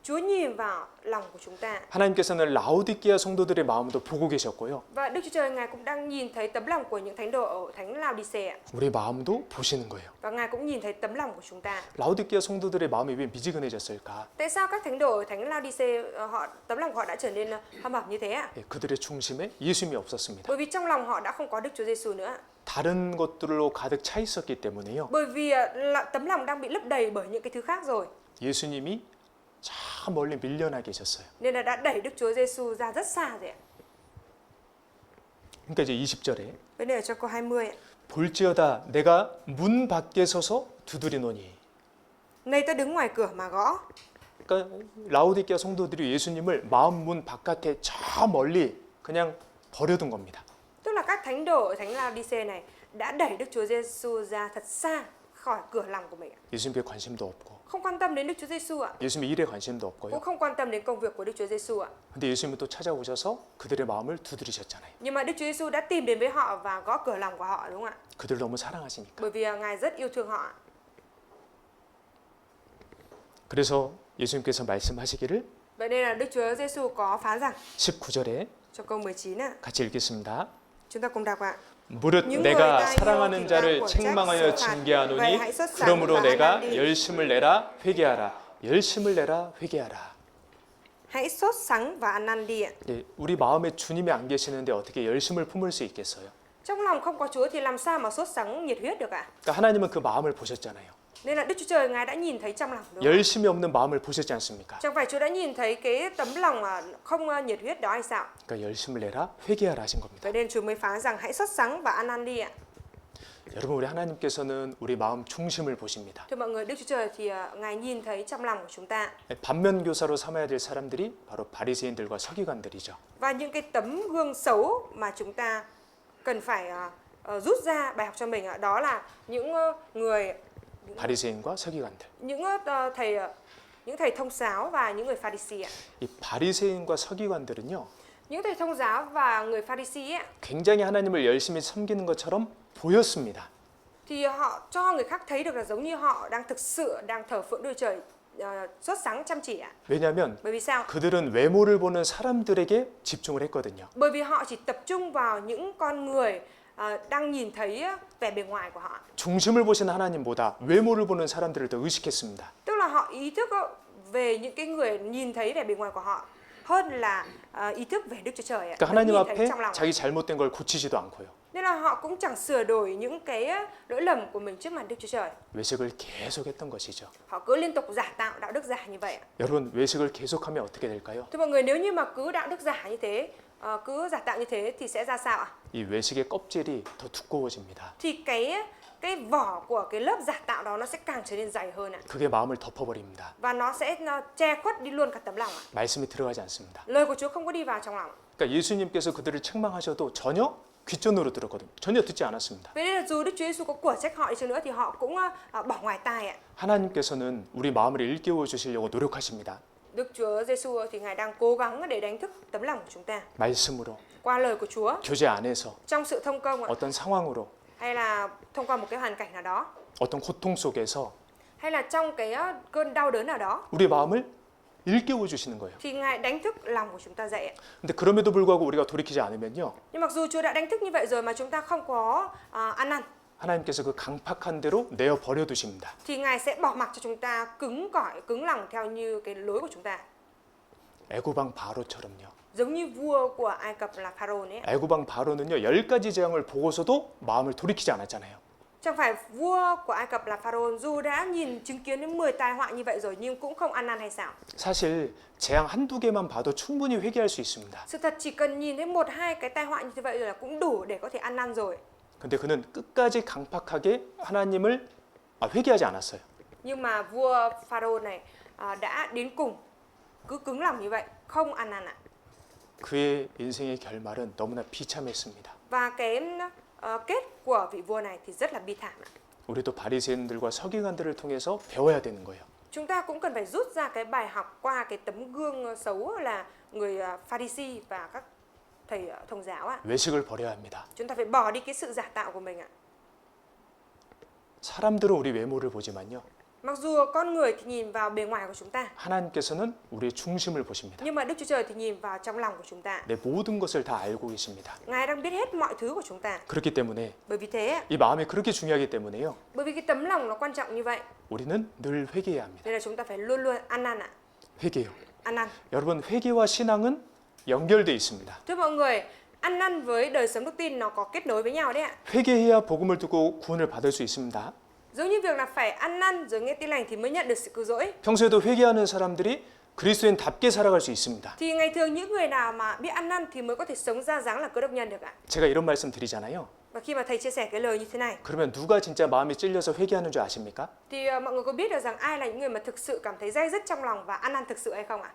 Chúa nhìn vào lòng của chúng ta. 하나님께서는 라오디게아 성도들의 마음도 보고 계셨고요. Và Đức Chúa Trời Ngài cũng đang nhìn thấy tấm lòng của những thánh đồ ở thánh Laodice ạ. 우리 마음도 보시는 거예요. Và Ngài cũng nhìn thấy tấm lòng của chúng ta. 라오디게아 성도들의 마음이 왜 미지근해졌을까? Tại sao các thánh đồ ở thánh Laodice tấm lòng họ đã trở nên hâm hập như thế ạ? 그들의 중심에 예수님이 없었습니다. Bởi vì trong lòng họ đã không có Đức Chúa Giêsu nữa. 다른 것들로 가득 차 있었기 때문에요. Bởi vì tấm lòng đang bị lấp đầy bởi những cái thứ khác rồi. 예수님이 저 멀리 밀려나 계셨어요. Nên là đã đẩy Đức Chúa Giêsu ra rất xa rồi ạ. 그러니까 이제 20절에 Vấn đề ở cho câu 20 ạ. 볼지어다 내가 문 밖에 서서 두드리노니. Này ta đứng ngoài cửa mà gõ. 그러니까 라오디게아 성도들이 예수님을 마음 문 바깥에 저 멀리 그냥 버려둔 겁니다. Tức là các thánh đồ ở thánh Laodice này đã đẩy Đức Chúa Giêsu ra thật xa khỏi cửa lòng của mình ạ. 예수님께 관심도 없고 Không quan tâm đến Đức Chúa Giêsu ạ. 예수님의 일에 관심도 Cũng 없고요. không quan tâm đến công việc của Đức Chúa Giêsu ạ. 근데 예수님은 또 찾아오셔서 그들의 마음을 두드리셨잖아요. Nhưng mà Đức Chúa Giêsu đã tìm đến với họ và gõ cửa lòng của họ đúng không ạ? 그들 너무 사랑하시니까. Bởi vì Ngài rất yêu thương họ ạ. 그래서 예수님께서 말씀하시기를 Vậy nên là Đức Chúa Giêsu có phán rằng 19절에 cho câu 19 ạ. 같이 읽겠습니다. Chúng ta cùng đọc ạ. 무릇 những 내가 người ta 사랑하는 yêu thì 자를 là của 책망하여 trách xử phạt. 징계하노니 Vậy hãy xuất sáng 그러므로 và 내가 ăn năn đi. 열심을 내라 회개하라. 열심을 내라 회개하라. Hãy sốt sắng và ăn năn đi ạ. 우리 마음에 주님이 안 계시는데 어떻게 열심을 품을 수 있겠어요? Trong lòng không có Chúa thì làm sao mà sốt sắng nhiệt huyết được ạ? 그러니까 하나님은 그 마음을 보셨잖아요. Nên là Đức Chúa Trời Ngài đã nhìn thấy trong lòng đúng không? 열심이 없는 마음을 보셨지 않습니까? Chẳng phải Chúa đã nhìn thấy cái tấm lòng không nhiệt huyết đó hay sao? 그러니까 열심을 내라 회개하라 하신 겁니다. Vậy nên Chúa mới phán rằng hãy sốt sắng và ăn năn đi ạ. 여러분, 우리 하나님께서는 우리 마음 중심을 보십니다. Thưa mọi người, Đức Chúa Trời thì Ngài nhìn thấy trong lòng của chúng ta. 반면교사로 삼아야 될 사람들이 바로 바리새인들과 서기관들이죠. Và những cái tấm gương xấu mà chúng ta cần phải rút ra bài học cho mình đó là những người 바리새인과 서기관들. những thầy thông giáo và những người Pha-ri-si ạ. 이 바리새인과 서기관들은요, Những thầy thông giáo và người Pha-ri-si ạ, 굉장히 하나님을 열심히 섬기는 것처럼 보였습니다. thì họ cho người khác thấy được là giống như họ đang thực sự đang thờ phượng Đức Trời sốt sáng chăm chỉ ạ. 왜냐하면 Bởi vì sao? 그들은 외모를 보는 사람들에게 집중을 했거든요. Bởi vì họ chỉ tập trung vào những con người đang nhìn thấy vẻ bề ngoài của họ. 중심을 보시는 하나님보다 외모를 보는 사람들을 더 의식했습니다. Tức là họ ý thức về những cái người nhìn thấy vẻ bề ngoài của họ hơn là ý thức về Đức Chúa Trời ạ. 그러니까 하나님 nhìn thấy 앞에 trong lòng. 자기 잘못된 걸 고치지도 않고요. Nên là họ cũng chẳng sửa đổi những cái lỗi lầm của mình trước mặt Đức Chúa Trời. 외식을 계속했던 것이죠. Họ cứ liên tục giả tạo đạo đức giả như vậy ạ. 여러분, 외식을 계속하면 어떻게 될까요? Thưa mọi người, nếu như mà cứ đạo đức giả như thế, cứ giả tạo như thế thì sẽ ra sao ạ? 이 외식의 껍질이 더 두꺼워집니다. Thì cái vỏ của cái lớp giả tạo đó nó sẽ càng trở nên dày hơn ạ. 그게 마음을 덮어버립니다. Và nó sẽ che khuất đi luôn cả tấm lòng ạ. 말씀이 들어가지 않습니다. Lời của Chúa không có đi vào trong lòng. 그러니까 예수님께서 그들을 책망하셔도 전혀 귓전으로 들었거든요. 전혀 듣지 않았습니다. Vậy nên là dù Đức Chúa Giêsu có của trách họ đi chăng nữa thì họ cũng bỏ ngoài tai ạ. 하나님께서는 우리 마음을 일깨워 주시려고 노력하십니다. Đức Chúa Giêsu thì Ngài đang cố gắng để đánh thức tấm lòng của chúng ta 말씀으로, qua lời của Chúa, 교제 안에서, trong sự thông công ạ, 어떤 상황으로, hay là thông qua một cái hoàn cảnh nào đó, 어떤 고통 속에서 hay là trong cái cơn đau đớn nào đó, 우리 마음을 일깨워 주시는 거예요. thì Ngài đánh thức lòng của chúng ta dậy ạ. 근데 그럼에도 불구하고 우리가 돌이키지 않으면요, Nhưng mặc dù Chúa đã đánh thức như vậy rồi mà chúng ta không có ăn năn, 하나님께서 그 강팍한 대로 내어 버려 두십니다. thì Ngài sẽ bỏ mặc cho chúng ta cứng cỏi, cứng lòng theo như cái lối của chúng ta. 애고방 바로처럼요. Giống như vua của Ai Cập là Pharaoh ấy. 애고방 바로는요, 10가지 재앙을 보고서도 마음을 돌이키지 않았잖아요. Chẳng phải vua của Ai Cập là Pharaoh dù đã nhìn chứng kiến đến 10 tai họa như vậy rồi nhưng cũng không ăn năn hay sao? 사실 재앙 한두 개만 봐도 충분히 회개할 수 있습니다. Sự thật chỉ cần nhìn thấy 1-2 cái tai họa như vậy rồi là cũng đủ để có thể ăn năn rồi. 근데 그는 끝까지 강팍하게 하나님을 회개하지 않았어요. Nhưng mà vua Pharaoh này đã đến cùng cứ cứng lòng như vậy, không ăn năn ạ. 그의 인생의 결말은 너무나 비참했습니다. Và cái kết của vị vua này thì rất là bi thảm ạ. 우리도 바리새인들과 서기관들을 통해서 배워야 되는 거예요. Chúng ta cũng cần phải rút ra cái bài học qua cái tấm gương xấu là người Pha-ri-si và các thầy thông giáo ạ. 외식을 버려야 합니다. Chúng ta phải bỏ đi cái sự giả tạo của mình ạ. 사람들은 우리 외모를 보지만요, Mặc dù con người thì nhìn vào bề ngoài của chúng ta, 하나님께서는 우리의 중심을 보십니다. nhưng mà Đức Chúa Trời thì nhìn vào trong lòng của chúng ta. 내 모든 것을 다 알고 계십니다. Ngài đang biết hết mọi thứ của chúng ta. 그렇기 때문에 Bởi vì thế, 이 마음이 그렇게 중요하기 때문에요, bởi vì cái tấm lòng nó quan trọng như vậy, 우리는 늘 회개해야 합니다. nên là chúng ta phải luôn luôn ăn năn ạ. 회개요. Ăn năn. 여러분, 회개와 신앙은 연결돼 있습니다. Thưa mọi người, ăn năn với đời sống đức tin nó có kết nối với nhau đấy ạ. 회개해야 복음을 듣고 구원을 받을 수 있습니다. Giống như việc là phải ăn năn rồi nghe tin lành thì mới nhận được sự cứu rỗi. 평소에도 회개하는 사람들이 그리스도인답게 살아갈 수 있습니다. Thì ngày thường những người nào mà biết ăn năn thì mới có thể sống ra dáng là cơ đốc nhân được ạ. 제가 이런 말씀 드리잖아요. Và khi mà thầy chia sẻ cái lời như thế này, 그러면 누가 진짜 마음이 찔려서 회개하는 줄 아십니까? thì mọi người có biết được rằng ai là những người mà thực sự cảm thấy day dứt trong lòng và ăn năn thực sự hay không ạ?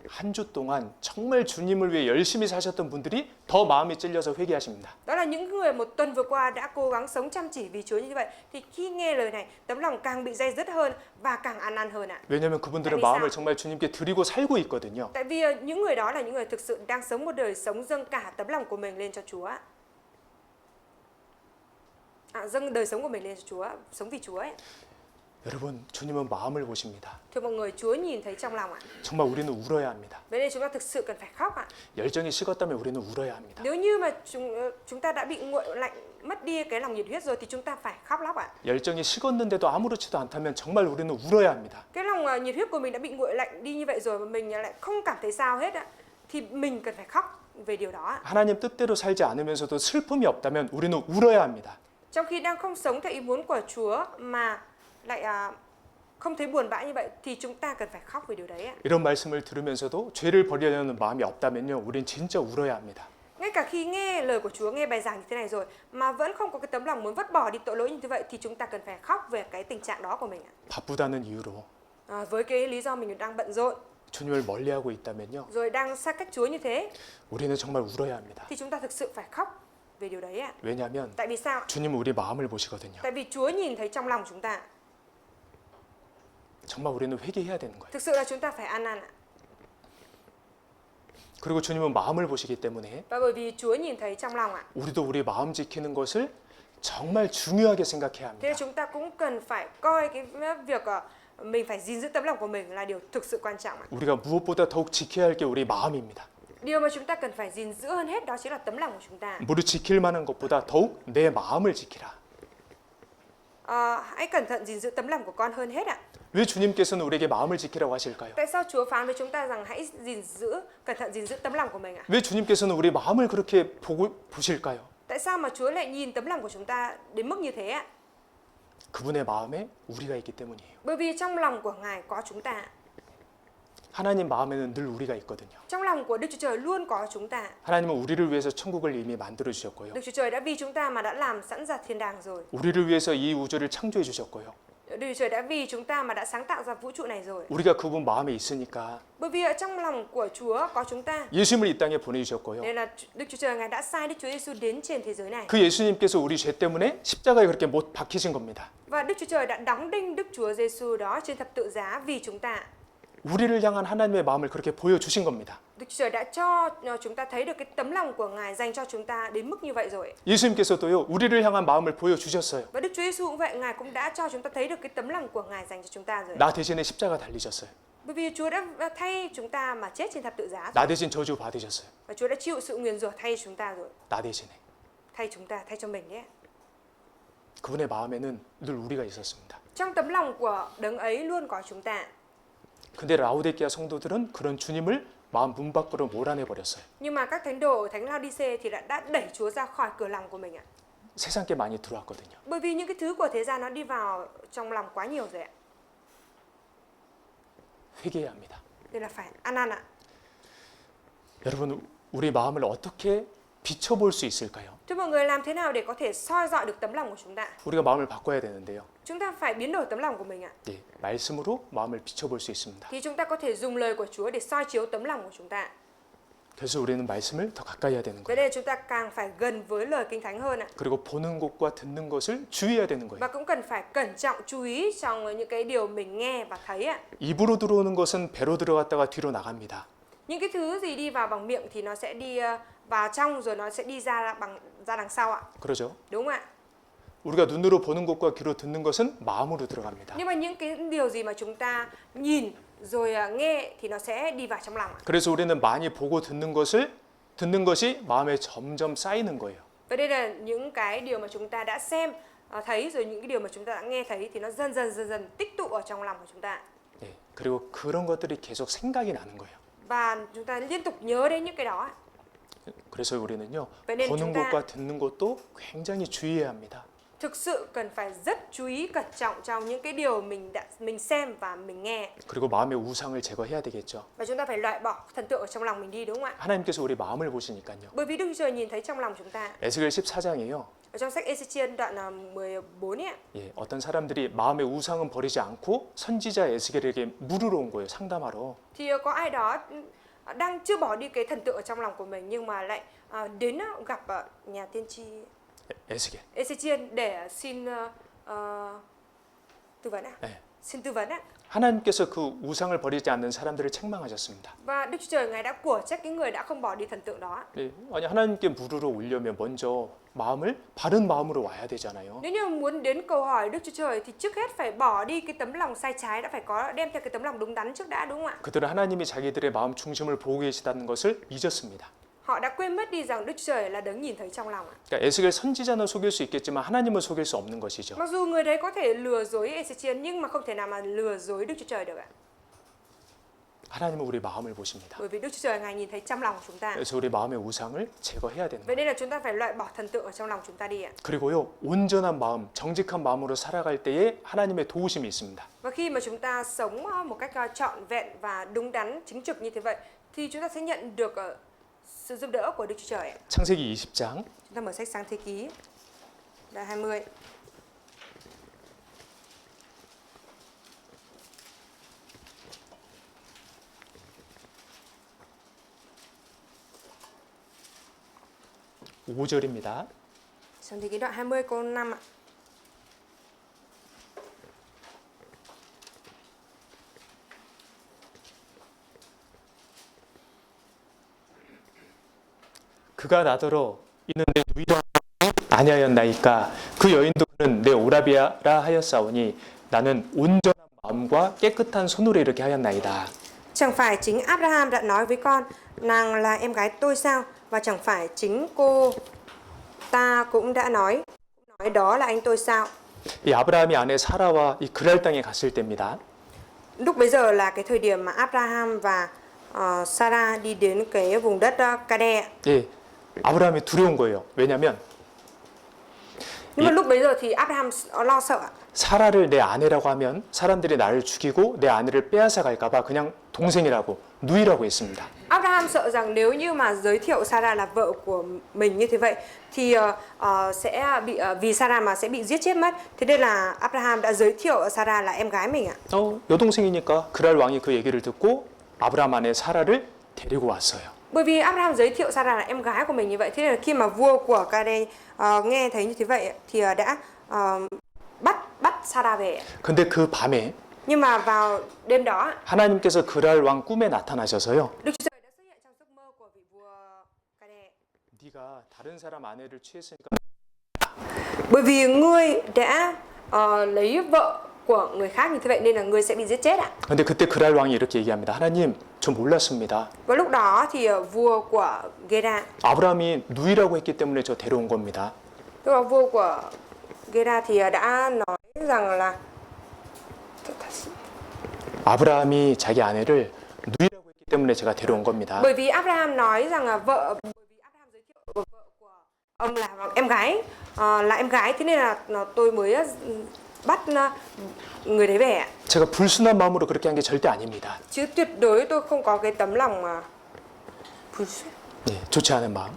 한 주 동안 정말 주님을 위해 열심히 사셨던 분들이 더 마음이 찔려서 회개하십니다. Đó là những người một tuần vừa qua đã cố gắng sống chăm chỉ vì Chúa như vậy, thì khi nghe lời này, tấm lòng càng bị day dứt hơn và càng ăn năn hơn ạ. 왜냐하면 그분들은 아니, 마음을 sao? 정말 주님께 드리고 살고 있거든요. Tại vì những người đó là những người thực sự đang sống một đời sống dâng cả tấm lòng của mình lên cho Chúa ạ. Dâng đời sống của mình lên cho Chúa, sống vì Chúa ấy. 여러분, 주님은 마음을 보십니다. Thưa mọi người, Chúa nhìn thấy trong lòng ạ. 정말 우리는 울어야 합니다. Vậy nên chúng ta thực sự cần phải khóc ạ. 열정이 식었다면 우리는 울어야 합니다. Nếu như mà chúng ta đã bị nguội lạnh, mất đi cái lòng nhiệt huyết rồi thì chúng ta phải khóc lóc ạ. 열정이 식었는데도 아무렇지도 않다면 정말 우리는 울어야 합니다. Cái lòng nhiệt huyết của mình đã bị nguội lạnh đi như vậy rồi mà mình lại không cảm thấy sao hết ạ, thì mình cần phải khóc về điều đó ạ. 하나님 뜻대로 살지 않으면서도 슬픔이 없다면 우리는 울어야 합니다. Trong khi đang không sống theo ý muốn của Chúa mà lại không thấy buồn bã như vậy thì chúng ta cần phải khóc về điều đấy ạ. 이런 말씀을 들으면서도 죄를 버리려는 마음이 없다면요, 우린 진짜 울어야 합니다. Ngay cả khi nghe lời của Chúa, nghe bài giảng như thế này rồi mà vẫn không có cái tấm lòng muốn vứt bỏ đi tội lỗi như thế vậy thì chúng ta cần phải khóc về cái tình trạng đó của mình ạ. 바쁘다는 이유로 Với cái lý do mình đang bận rộn 주님을 멀리하고 있다면요, rồi đang xa cách Chúa như thế 우리는 정말 울어야 합니다. thì chúng ta thực sự phải khóc về điều đấy ạ. 왜냐하면 Tại vì sao? 주님은 우리 마음을 보시거든요. Tại vì Chúa nhìn thấy trong lòng chúng ta. 정말 우리는 회개해야 되는 거예요. Thực sự là chúng ta phải ăn năn ạ. 그리고 주님은 마음을 보시기 때문에 Và bởi vì Chúa nhìn thấy trong lòng ạ. 우리도 우리 마음 지키는 것을 정말 중요하게 생각해야 Thế 합니다. chúng ta cũng cần phải coi cái việc mình phải gìn giữ tấm lòng của mình là điều thực sự quan trọng ạ. 우리가 무엇보다 더욱 지켜야 할 게 우리 마음입니다. Điều mà chúng ta cần phải gìn giữ hơn hết đó chính là tấm lòng của chúng ta. 무릇 지킬 만한 것보다 더욱 내 마음을 지키라. Hãy cẩn thận gìn giữ tấm lòng của con hơn hết ạ. 왜 주님께서는 우리에게 마음을 지키라고 하실까요? Tại sao Chúa phán với chúng ta rằng hãy cẩn thận gìn giữ tấm lòng của mình ạ? 왜 주님께서는 우리 마음을 그렇게 보실까요? Tại sao mà Chúa lại nhìn tấm lòng của chúng ta đến mức như thế ạ? 그분의 마음에 우리가 있기 때문이에요. Bởi vì trong lòng của Ngài có chúng ta. 하나님 마음에는 늘 우리가 있거든요. Trong lòng của Đức Chúa Trời luôn có chúng ta. 하나님은 우리를 위해서 천국을 이미 만들어 주셨고요. Đức Chúa Trời đã vì chúng ta mà đã làm sẵn ra thiên đàng rồi. 우리를 위해서 이 우주를 창조해 주셨고요. Đức Chúa Trời đã vì chúng ta mà đã sáng tạo ra vũ trụ này rồi. 우리가 그분 마음에 있으니까 Bởi vì ở trong lòng của Chúa có chúng ta. 예수님을 이 땅에 보내주셨고요. Nên là Đức Chúa Trời Ngài đã sai Đức Chúa Giêsu đến trên thế giới này. 그 예수님께서 우리 죄 때문에 십자가에 그렇게 못 박히신 겁니다. Và Đức Chúa Trời đã đóng đinh Đức Chúa Giêsu đó trên thập tự giá vì chúng ta. 우리를 향한 하나님의 마음을 그렇게 보여주신 겁니다. Đức Chúa Trời đã cho chúng ta thấy được cái tấm lòng của Ngài dành cho chúng ta đến mức như vậy rồi. 예수님께서도요, 우리를 향한 마음을 보여주셨어요. Và Đức Chúa Giêsu cũng vậy, Ngài cũng đã cho chúng ta thấy được cái tấm lòng của Ngài dành cho chúng ta rồi. 나 대신에 십자가 달리셨어요. Bởi vì Chúa đã thay chúng ta mà chết trên thập tự giá rồi. 나 대신 저주 받으셨어요. Và Chúa đã chịu sự nguyền rủa thay chúng ta rồi. 나 대신에. Thay chúng ta, thay cho mình đấy. 그분의 마음에는 늘 우리가 있었습니다. Trong tấm lòng của đấng ấy luôn có chúng ta. 근데 라오데키아 성도들은 그런 주님을 마음 문 밖으로 몰아내 버렸어요. Nhưng mà các thánh đồ thánh Lao-đi-xê thì đã đẩy Chúa ra khỏi cửa lòng của mình ạ. 세상 게 많이 들어왔거든요. Bởi vì những cái thứ của thế gian nó đi vào trong lòng quá nhiều rồi ạ. 회개해야 합니다. Nên là phải ăn năn ạ. 여러분, 우리 마음을 어떻게 비춰볼 수 있을까요? Thưa mọi người, làm thế nào để có thể soi dọi được tấm lòng của chúng ta? 우리가 마음을 바꿔야 되는데요. Chúng ta phải biến đổi tấm lòng của mình ạ. 예, 말씀으로 마음을 비춰볼 수 있습니다. Thì chúng ta có thể dùng lời của Chúa để soi chiếu tấm lòng của chúng ta. 그래서 우리는 말씀을 더 가까이 해야 되는 Vậy 거예요. nên chúng ta càng phải gần với lời Kinh Thánh hơn ạ. 그리고 보는 것과 듣는 것을 주의해야 되는 거예요. Và cũng cần phải cẩn trọng chú ý trong những cái điều mình nghe và thấy ạ. 입으로 들어오는 것은 배로 들어갔다가 뒤로 나갑니다. Những cái thứ gì đi vào bằng miệng thì nó sẽ đi vào trong rồi nó sẽ đi ra đằng sau ạ. 그러죠? Đúng không ạ? 우리가 눈으로 보는 것과 귀로 듣는 것은 마음으로 들어갑니다. Nhưng mà những cái điều gì mà chúng ta nhìn rồi nghe thì nó sẽ đi vào trong lòng ạ. 그래서 우리는 많이 보고 듣는 것이 마음에 점점 쌓이는 거예요. Và đây là những cái điều mà chúng ta đã xem thấy rồi những cái điều mà chúng ta đã nghe thấy thì nó dần dần tích tụ ở trong lòng của chúng ta. 예, 그리고 그런 것들이 계속 생각이 나는 거예요. Và chúng ta liên tục nhớ đến những cái đó. 그래서 우리는요, Vậy nên 보는 chúng ta 것과 듣는 것도 굉장히 주의해야 합니다. thực sự cần phải rất chú ý cẩn trọng trong những cái điều mình xem và mình nghe. 그리고 마음의 우상을 제거해야 되겠죠. Và chúng ta phải loại bỏ thần tượng ở trong lòng mình đi, đúng không ạ? 하나님께서 우리 마음을 보시니까요. Bởi vì Đức Chúa Trời nhìn thấy trong lòng chúng ta. 에스겔 14장이에요. Ở trong sách Ê-xê-chiên đoạn 14 ấy, 예, 어떤 사람들이 마음의 우상은 버리지 않고 선지자 에스겔에게 물으러 온 거예요. 상담하러. thì có ai đó đang chưa bỏ đi cái thần tượng ở trong lòng của mình nhưng mà lại đến gặp nhà tiên tri 에스겔. Ê-xê-chiên để xin tư vấn ạ. 네. Xin tư vấn ạ. 하나님께서 그 우상을 버리지 않는 사람들을 책망하셨습니다. Và Đức Chúa Trời Ngài đã của trách cái người đã không bỏ đi thần tượng đó. 예, 아니 하나님께 물으러 오려면 먼저 마음을 바른 마음으로 와야 되잖아요. Nếu như muốn đến cầu hỏi Đức Chúa Trời thì trước hết phải bỏ đi cái tấm lòng sai trái, đã phải có đem theo cái tấm lòng đúng đắn trước đã, đúng không ạ? 그들은 하나님이 자기들의 마음 중심을 보고 계시다는 것을 잊었습니다. Họ đã quên mất đi rằng Đức Chúa Trời là đấng nhìn thấy trong lòng ạ. 그러니까 에스겔 선지자는 속일 수 있겠지만 하나님은 속일 수 없는 것이죠. Mặc dù người đấy có thể lừa dối Ê-xê-chiên nhưng mà không thể nào mà lừa dối Đức Chúa Trời được ạ. 하나님은 우리 마음을 보십니다. Bởi vì Đức Chúa Trời Ngài nhìn thấy trong lòng của chúng ta. 그래서 우리 마음의 우상을 제거해야 되는 Vậy 거예요. nên là chúng ta phải loại bỏ thần tượng ở trong lòng chúng ta đi ạ. 그리고요, 온전한 마음, 정직한 마음으로 살아갈 때에 하나님의 도우심이 있습니다. Và khi mà chúng ta sống một cách trọn vẹn và đúng đắn, chính trực như thế vậy thì chúng ta sẽ nhận được sự giúp đỡ của Đức Chúa Trời. 창세기 20장 Chúng ta mở sách Sáng Thế Ký đoạn 20. 오 절입니다. Sáng Thế Ký đoạn 20 câu 5 ạ. 그가 나더러 이는 내 누이라 아니하였나이까 그 여인도 그는 내 오라비라 하였사오니 나는 온전한 마음과 깨끗한 손으로 이렇게 하였나이다. Chẳng phải chính Abraham đã nói với con, nàng là em gái tôi sao? Và chẳng phải chính cô ta cũng đã nói đó là anh tôi sao? 이 아브라함이 아내 사라와 이 그랄 땅에 갔을 때입니다. Lúc bấy giờ là cái thời điểm mà Abraham và Sarah đi đến cái vùng đất Cade. 예, 아브라함이 두려운 거예요. 왜냐하면 Nhưng mà lúc bấy giờ thì Abraham lo sợ. 사라를 내 아내라고 하면 사람들이 나를 죽이고 내 아내를 빼앗아 갈까봐 그냥 동생이라고 누이라고 했습니다. Abraham sợ rằng nếu như mà giới thiệu Sarah là vợ của mình như thế vậy thì sẽ bị vì Sarah mà sẽ bị giết chết mất. Thế nên là Abraham đã giới thiệu Sarah là em gái mình ạ. 여동생이니까 그랄 왕이 그 얘기를 듣고 아브라함 아내 사라를 데리고 왔어요. Bởi vì Abraham giới thiệu Sarah là em gái của mình như vậy, thế nên là khi mà vua của Cade nghe thấy như thế vậy thì đã bắt Sarah về. 근데 그 밤에 Nhưng mà vào đêm đó 하나님께서 그랄 왕 꿈에 나타나셔서요. Đức Chúa Trời đã xuất hiện trong giấc mơ của vị vua Cade. 네가 다른 사람 아내를 취했으니까 Bởi vì ngươi đã lấy vợ của người khác như thế vậy nên là ngươi sẽ bị giết chết ạ. 근데 그때 그랄 왕이 이렇게 얘기합니다. 하나님, 저 몰랐습니다. Và lúc đó thì vua của Gera, 아브라함이 누이라고 했기 때문에 저 데려온 겁니다. tức là vua của Gera thì đã nói rằng là 아브라함이 자기 아내를 누이라고 했기 때문에 제가 데려온 겁니다. bởi vì Abraham nói rằng là bởi vì Abraham giới thiệu vợ của ông là em gái thế nên là tôi mới bắt người đấy về ạ. 제가 불순한 마음으로 그렇게 한 게 절대 아닙니다. Chứ tuyệt đối tôi không có cái tấm lòng mà 네, 좋지 않은 마음.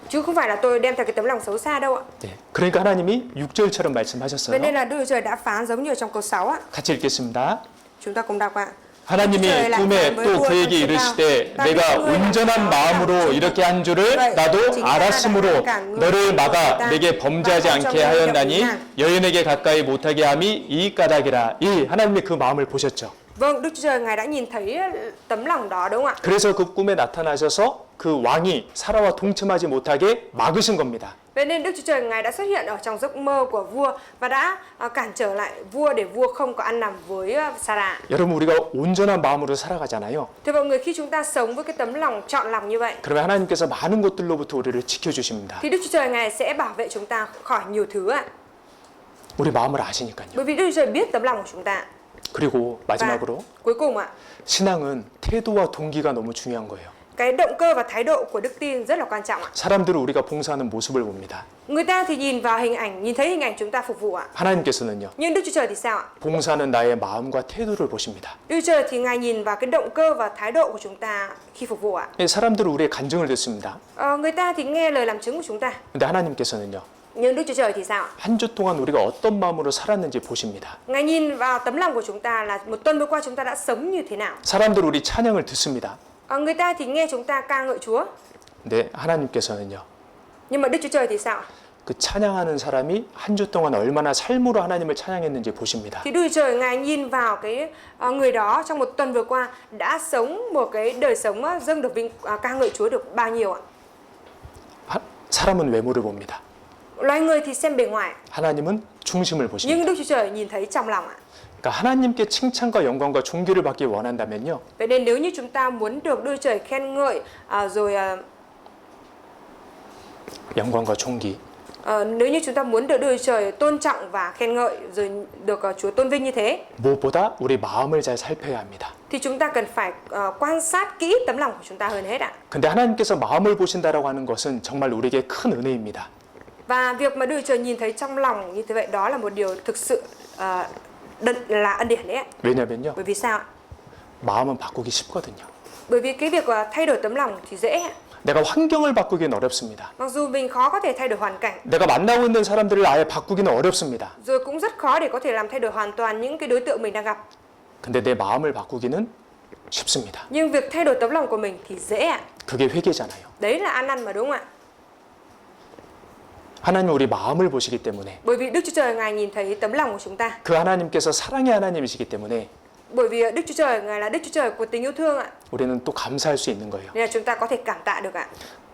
chứ không phải là tôi đem theo cái tấm lòng xấu xa đâu ạ. 네, 그러니까 하나님이 6절처럼 Vậy 말씀하셨어요. nên là Đức Chúa Trời đã phán giống như ở trong câu 6 ạ. 같이 읽겠습니다. Chúng ta cùng đọc ạ. 하나님이 꿈에 또 그에게 이르시되 내가 온전한 마음으로 이렇게 한 줄을 나도 알았으므로 너를 막아 내게 범죄하지 않게 하였나니 여인에게 가까이 못하게 함이 이 까닭이라. 이 하나님이 그 마음을 보셨죠. Vâng, Đức Chúa Trời Ngài đã nhìn thấy tấm lòng đó đúng không ạ? 그래서 그 꿈에 나타나셔서 그 왕이 사라와 동침하지 못하게 막으신 겁니다. Vậy nên Đức Chúa Trời Ngài đã xuất hiện ở trong giấc mơ của vua và đã cản trở lại vua để vua không có ăn nằm với Sarah. 여러분, 우리가 온전한 마음으로 살아가잖아요. Thế mọi người, khi chúng ta sống với cái tấm lòng trọn lòng như vậy 그러면 하나님께서 많은 것들로부터 우리를 지켜주십니다. thì Đức Chúa Trời Ngài sẽ bảo vệ chúng ta khỏi nhiều thứ ạ. 우리 마음을 아시니까요. Bởi vì Đức Chúa Trời biết tấm lòng của chúng ta. 그리고 Và 마지막으로 cuối cùng ạ, 신앙은 태도와 동기가 너무 중요한 거예요. cái động cơ và thái độ của đức tin rất là quan trọng ạ. 사람들은 우리가 봉사하는 모습을 봅니다. Người ta thì nhìn vào hình ảnh, nhìn thấy hình ảnh chúng ta phục vụ ạ. 하나님께서는요. Nhưng Đức Chúa Trời thì sao ạ? 봉사는 나의 마음과 태도를 보십니다. Đức Chúa Trời thì Ngài nhìn vào cái động cơ và thái độ của chúng ta khi phục vụ ạ. 사람들은 우리의 간증을 듣습니다. Người ta thì nghe lời làm chứng của chúng ta. 근데 하나님께서는요. Nhưng Đức Chúa Trời thì sao ạ? 한 주 동안 우리가 어떤 마음으로 살았는지 보십니다. Ngài nhìn vào tấm lòng của chúng ta là một tuần vừa qua chúng ta đã sống như thế nào. 사람들 우리 찬양을 듣습니다. Người ta thì nghe chúng ta ca ngợi Chúa. 근데 하나님께서는요. Nhưng mà Đức Chúa Trời thì sao? 그 찬양하는 사람이 한 주 동안 얼마나 삶으로 하나님을 찬양했는지 보십니다. Thì Đức Chúa Trời Ngài nhìn vào cái người đó trong một tuần vừa qua đã sống một cái đời sống dâng được ca ngợi Chúa được bao nhiêu ạ? 사람은 외모를 봅니다. Loài người thì xem bề ngoài. 하나님은 중심을 보십니다. Nhưng Đức Chúa Trời nhìn thấy trong lòng ạ. 그러니까 하나님께 칭찬과 영광과 존귀를 받기 원한다면요. Vậy nên nếu như chúng ta muốn được Đức Chúa Trời khen ngợi rồi 영광과 존귀 Nếu như chúng ta muốn được Đức Chúa Trời tôn trọng và khen ngợi rồi được Chúa tôn vinh như thế, 무엇보다 우리 마음을 잘 살펴야 합니다. thì chúng ta cần phải quan sát kỹ tấm lòng của chúng ta hơn hết ạ. 근데 하나님께서 마음을 보신다라고 하는 것은 정말 우리에게 큰 은혜입니다. Và việc mà Đức Chúa Trời nhìn thấy trong lòng như thế vậy, đó là một điều thực sự là ân điển đấy ạ. 왜냐면요, Bởi vì sao ạ? 마음은 바꾸기 쉽거든요. Bởi vì cái việc thay đổi tấm lòng thì dễ ạ. 내가 환경을 바꾸기는 어렵습니다. Mặc dù mình khó có thể thay đổi hoàn cảnh, 내가 만나고 있는 사람들을 아예 바꾸기는 어렵습니다. rồi cũng rất khó để có thể làm thay đổi hoàn toàn những cái đối tượng mình đang gặp. 근데 내 마음을 바꾸기는 쉽습니다. Nhưng việc thay đổi tấm lòng của mình thì dễ ạ. 그게 회개잖아요. Đấy là ăn năn mà, đúng không ạ? 하나님 우리 마음을 보시기 때문에, Bởi vì Đức Chúa Trời Ngài nhìn thấy tấm lòng của chúng ta. 그 하나님께서 사랑의 하나님이시기 때문에 Bởi vì Đức Chúa Trời Ngài là Đức Chúa Trời của tình yêu thương ạ. 우리는 또 감사할 수 있는 거예요. Nên là chúng ta có thể cảm tạ được ạ.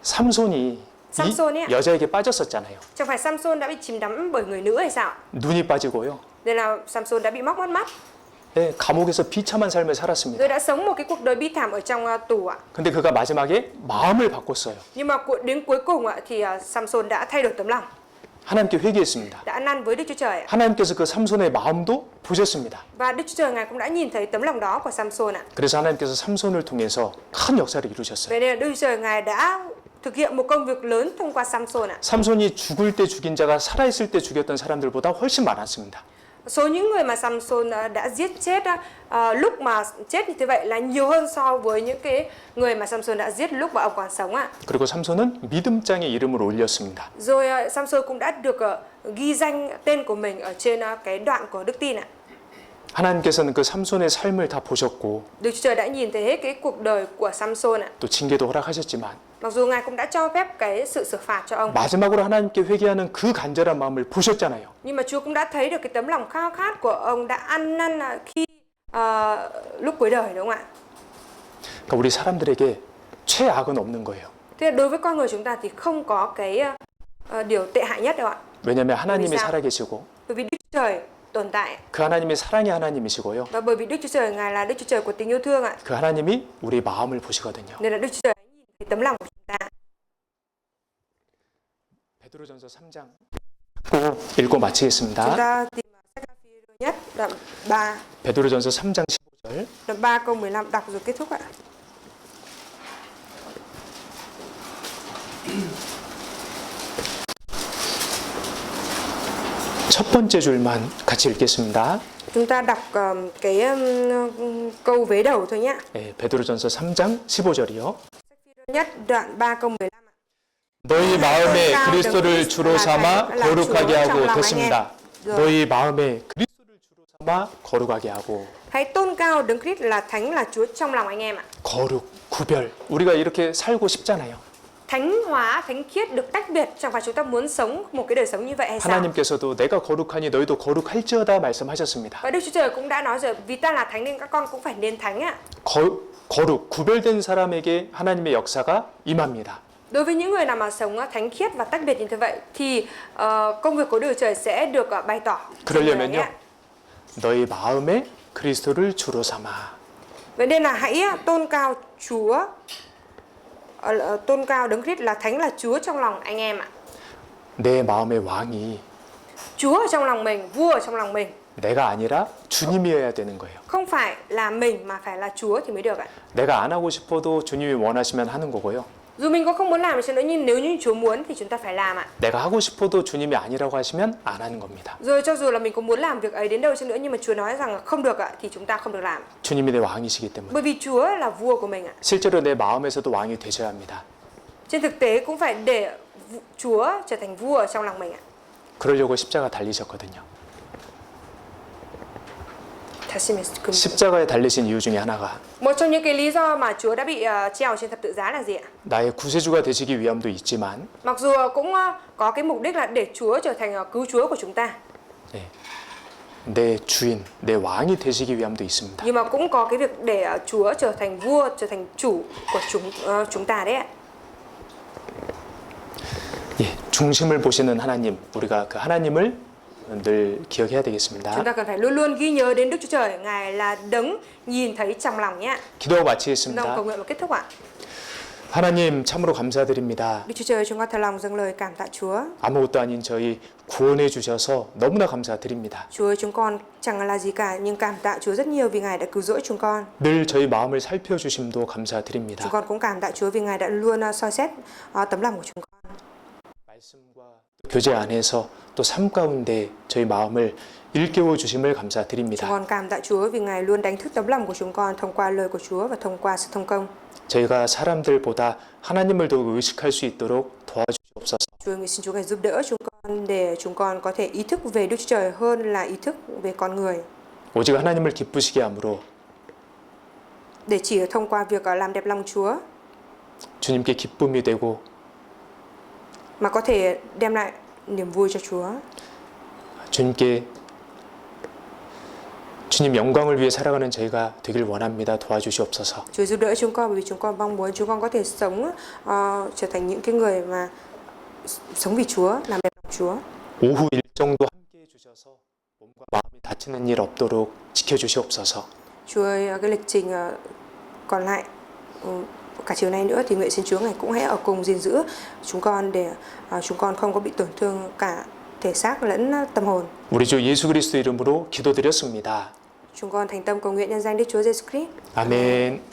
삼손이 삼손이요? 이 여자에게 빠졌었잖아요. Chẳng phải Samson đã bị chìm đắm bởi người nữ hay sao? 눈이 빠지고요. Nên là Samson đã bị móc mất mắt, 네, 감옥에서 비참한 삶을 살았습니다. rồi đã sống một cái cuộc đời bi thảm ở trong tù ạ. 근데 그가 마지막에 마음을 바꿨어요. Nhưng mà đến cuối cùng ạ thì Samson đã thay đổi tấm lòng, 하나님께 회개했습니다. đã ăn năn với Đức Chúa Trời ạ. 하나님께서 그 삼손의 마음도 보셨습니다. Và Đức Chúa Trời Ngài cũng đã nhìn thấy tấm lòng đó của Samson ạ. 그래서 하나님께서 삼손을 통해서 큰 역사를 이루셨어요. Vậy nên là Đức Chúa Trời Ngài đã thực hiện một công việc lớn thông qua Samson ạ. 삼손이 죽을 때 죽인 자가 살아있을 때 죽였던 사람들보다 훨씬 많았습니다. Số những người mà Samson đã giết chết lúc mà chết như thế vậy là nhiều hơn so với những cái người mà Samson đã giết lúc mà ông còn sống ạ. 그리고 삼손은 믿음장에 이름을 올렸습니다. Rồi Samson cũng đã được ghi danh tên của mình ở trên cái đoạn của đức tin ạ. 하나님께서는 그 삼손의 삶을 다 보셨고 Đức Chúa Trời đã nhìn thấy hết cái cuộc đời của Samson ạ. 또 징계도 허락하셨지만 Mặc dù Ngài cũng đã cho phép cái sự xử phạt cho ông, 마지막으로 하나님께 회개하는 그 간절한 마음을 보셨잖아요. nhưng mà Chúa cũng đã thấy được cái tấm lòng khao khát của ông đã ăn năn khi lúc cuối đời, đúng không ạ? 그러니까 우리 사람들에게 최악은 없는 거예요. Thế là đối với con người chúng ta thì không có cái điều tệ hại nhất đâu ạ. 왜냐하면 하나님이 vì sao? 살아계시고 Bởi vì Đức Chúa Trời tồn tại 그 하나님이 사랑의 하나님이시고요. và bởi vì Đức Chúa Trời Ngài là Đức Chúa Trời của tình yêu thương ạ. 그 하나님이 우리 마음을 보시거든요. Nên là Đức Chúa Trời nhìn thấy tấm lòng của chúng ta. 베드로전서 3장 읽고 Chúng 마치겠습니다. ta tìm sách Phi-rơ nhất đoạn 3, 베드로전서 3장 15절. đoạn 3 câu 15 đọc rồi kết thúc ạ. 첫 번째 줄만 같이 읽겠습니다. Chúng ta đọc cái câu vế đầu thôi nhé. 네, 베드로전서 3장 15절이요. Phi-rơ nhất đoạn 3 câu 15 ạ. 너희 마음에 그리스도를 주로 삼아 거룩하게 하고 됐습니다. 너희 마음에 그리스도를 주로 삼아 거룩하게 하고. Hãy tôn cao Đấng Christ là Thánh, là Chúa trong lòng anh em ạ. 거룩, 구별. 우리가 이렇게 살고 싶잖아요. Thánh hóa, thánh khiết được tách biệt, chẳng phải chúng ta muốn sống một cái đời sống như vậy hay sao? 하나님께서도 내가 거룩하니 너희도 거룩할지어다 말씀하셨습니다. Và Đức Chúa Trời cũng đã nói rồi, vì ta là thánh nên các con cũng phải nên thánh ạ. 거룩, 구별된 사람에게 하나님의 역사가 임합니다. Đối với những người nào mà sống thánh khiết và tách biệt như thế vậy thì công việc của Đức Chúa Trời sẽ được bày tỏ. 그러려면요, 너희 마음에 그리스도를 주로 삼아. Vậy nên là hãy tôn cao Chúa, tôn cao Đấng Christ là Thánh, là Chúa trong lòng anh em ạ. 내 마음의 왕이 Chúa ở trong lòng mình, vua ở trong lòng mình. 내가 아니라 주님이어야 되는 거예요. Không phải là mình mà phải là Chúa thì mới được ạ. 내가 안 하고 싶어도 주님이 원하시면 하는 거고요. Dù mình có không muốn làm thì nữa, nhưng nếu như Chúa muốn thì chúng ta phải làm ạ. 내가 하고 싶어도 주님이 아니라고 하시면 안 하는 겁니다. Rồi cho dù là mình có muốn làm việc ấy đến đâu chăng nữa, nhưng mà Chúa nói rằng không được ạ, thì chúng ta không được làm. 주님이 내 왕이시기 때문에. Bởi vì Chúa là vua của mình ạ. 실제로 내 마음에서도 왕이 되셔야 합니다. Trên thực tế cũng phải để Chúa trở thành vua ở trong lòng mình ạ. 그러려고 십자가 달리셨거든요. 다시 말씀. 십자가에 달리신 이유 중에 하나가 Một trong những cái lý do mà Chúa đã bị treo trên thập tự giá là gì ạ? 나의 구세주가 되시기 위함도 있지만 Mặc dù cũng có cái mục đích là để Chúa trở thành cứu Chúa của chúng ta, 네, 내 주인, 내 왕이 되시기 위함도 있습니다. nhưng mà cũng có cái việc để Chúa trở thành vua, trở thành chủ của chúng ta đấy ạ. 예, 중심을 보시는 하나님, 우리가 그 하나님을 늘 기억해야 되겠습니다. Chúng ta cần phải luôn luôn ghi nhớ đến Đức Chúa Trời, Ngài là Đấng nhìn thấy trong lòng nhé. 기도 Đồng 마치겠습니다. cầu nguyện và kết thúc ạ. 하나님 참으로 감사드립니다. Đức Chúa Trời, chúng con thật lòng dâng lời cảm tạ Chúa. 아무것도 아닌 저희 구원해 주셔서 너무나 감사드립니다. Chúa ơi, chúng con chẳng là gì cả nhưng cảm tạ Chúa rất nhiều vì Ngài đã cứu rỗi chúng con. 늘 저희 마음을 살펴주심도 감사드립니다. Chúng con cũng cảm tạ Chúa vì Ngài đã luôn soi xét tấm lòng của chúng con. 말씀과 교제 안에서 또 삶 가운데 저희 마음을 일깨워 주심을 Chúng 감사드립니다. con cảm tạ Chúa vì Ngài luôn đánh thức tấm lòng của chúng con thông qua lời của Chúa và thông qua sự thông công. 저희가 사람들보다 하나님을 더 의식할 수 있도록 도와주시옵소서. Chúa ơi, xin Chúa Ngài giúp đỡ chúng con để chúng con có thể ý thức về Đức Chúa Trời hơn là ý thức về con người. 오직 하나님을 기쁘시게 함으로 Để chỉ thông qua việc làm đẹp lòng Chúa 주님께 기쁨이 되고 mà có thể đem lại niềm vui cho Chúa. 주님께 주님 영광을 위해 살아가는 저희가 되길 원합니다. 도와주시옵소서. Chúa giúp đỡ chúng con bởi vì chúng con mong muốn chúng con có thể sống trở thành những cái người mà sống vì Chúa, làm đẹp lòng Chúa. 오후 일정도 함께 해주셔서 몸과 마음이 다치는 일 없도록 지켜주시옵소서. Chúa ơi, cái lịch trình còn lại cả chiều nay nữa thì nguyện xin Chúa Ngài cũng hãy ở cùng gìn giữ chúng con để chúng con không có bị tổn thương cả thể xác lẫn tâm hồn. 우리 주 예수 그리스도 이름으로 기도드렸습니다. Chúng con thành tâm cầu nguyện nhân danh Đức Chúa Giêsu Christ. 아멘.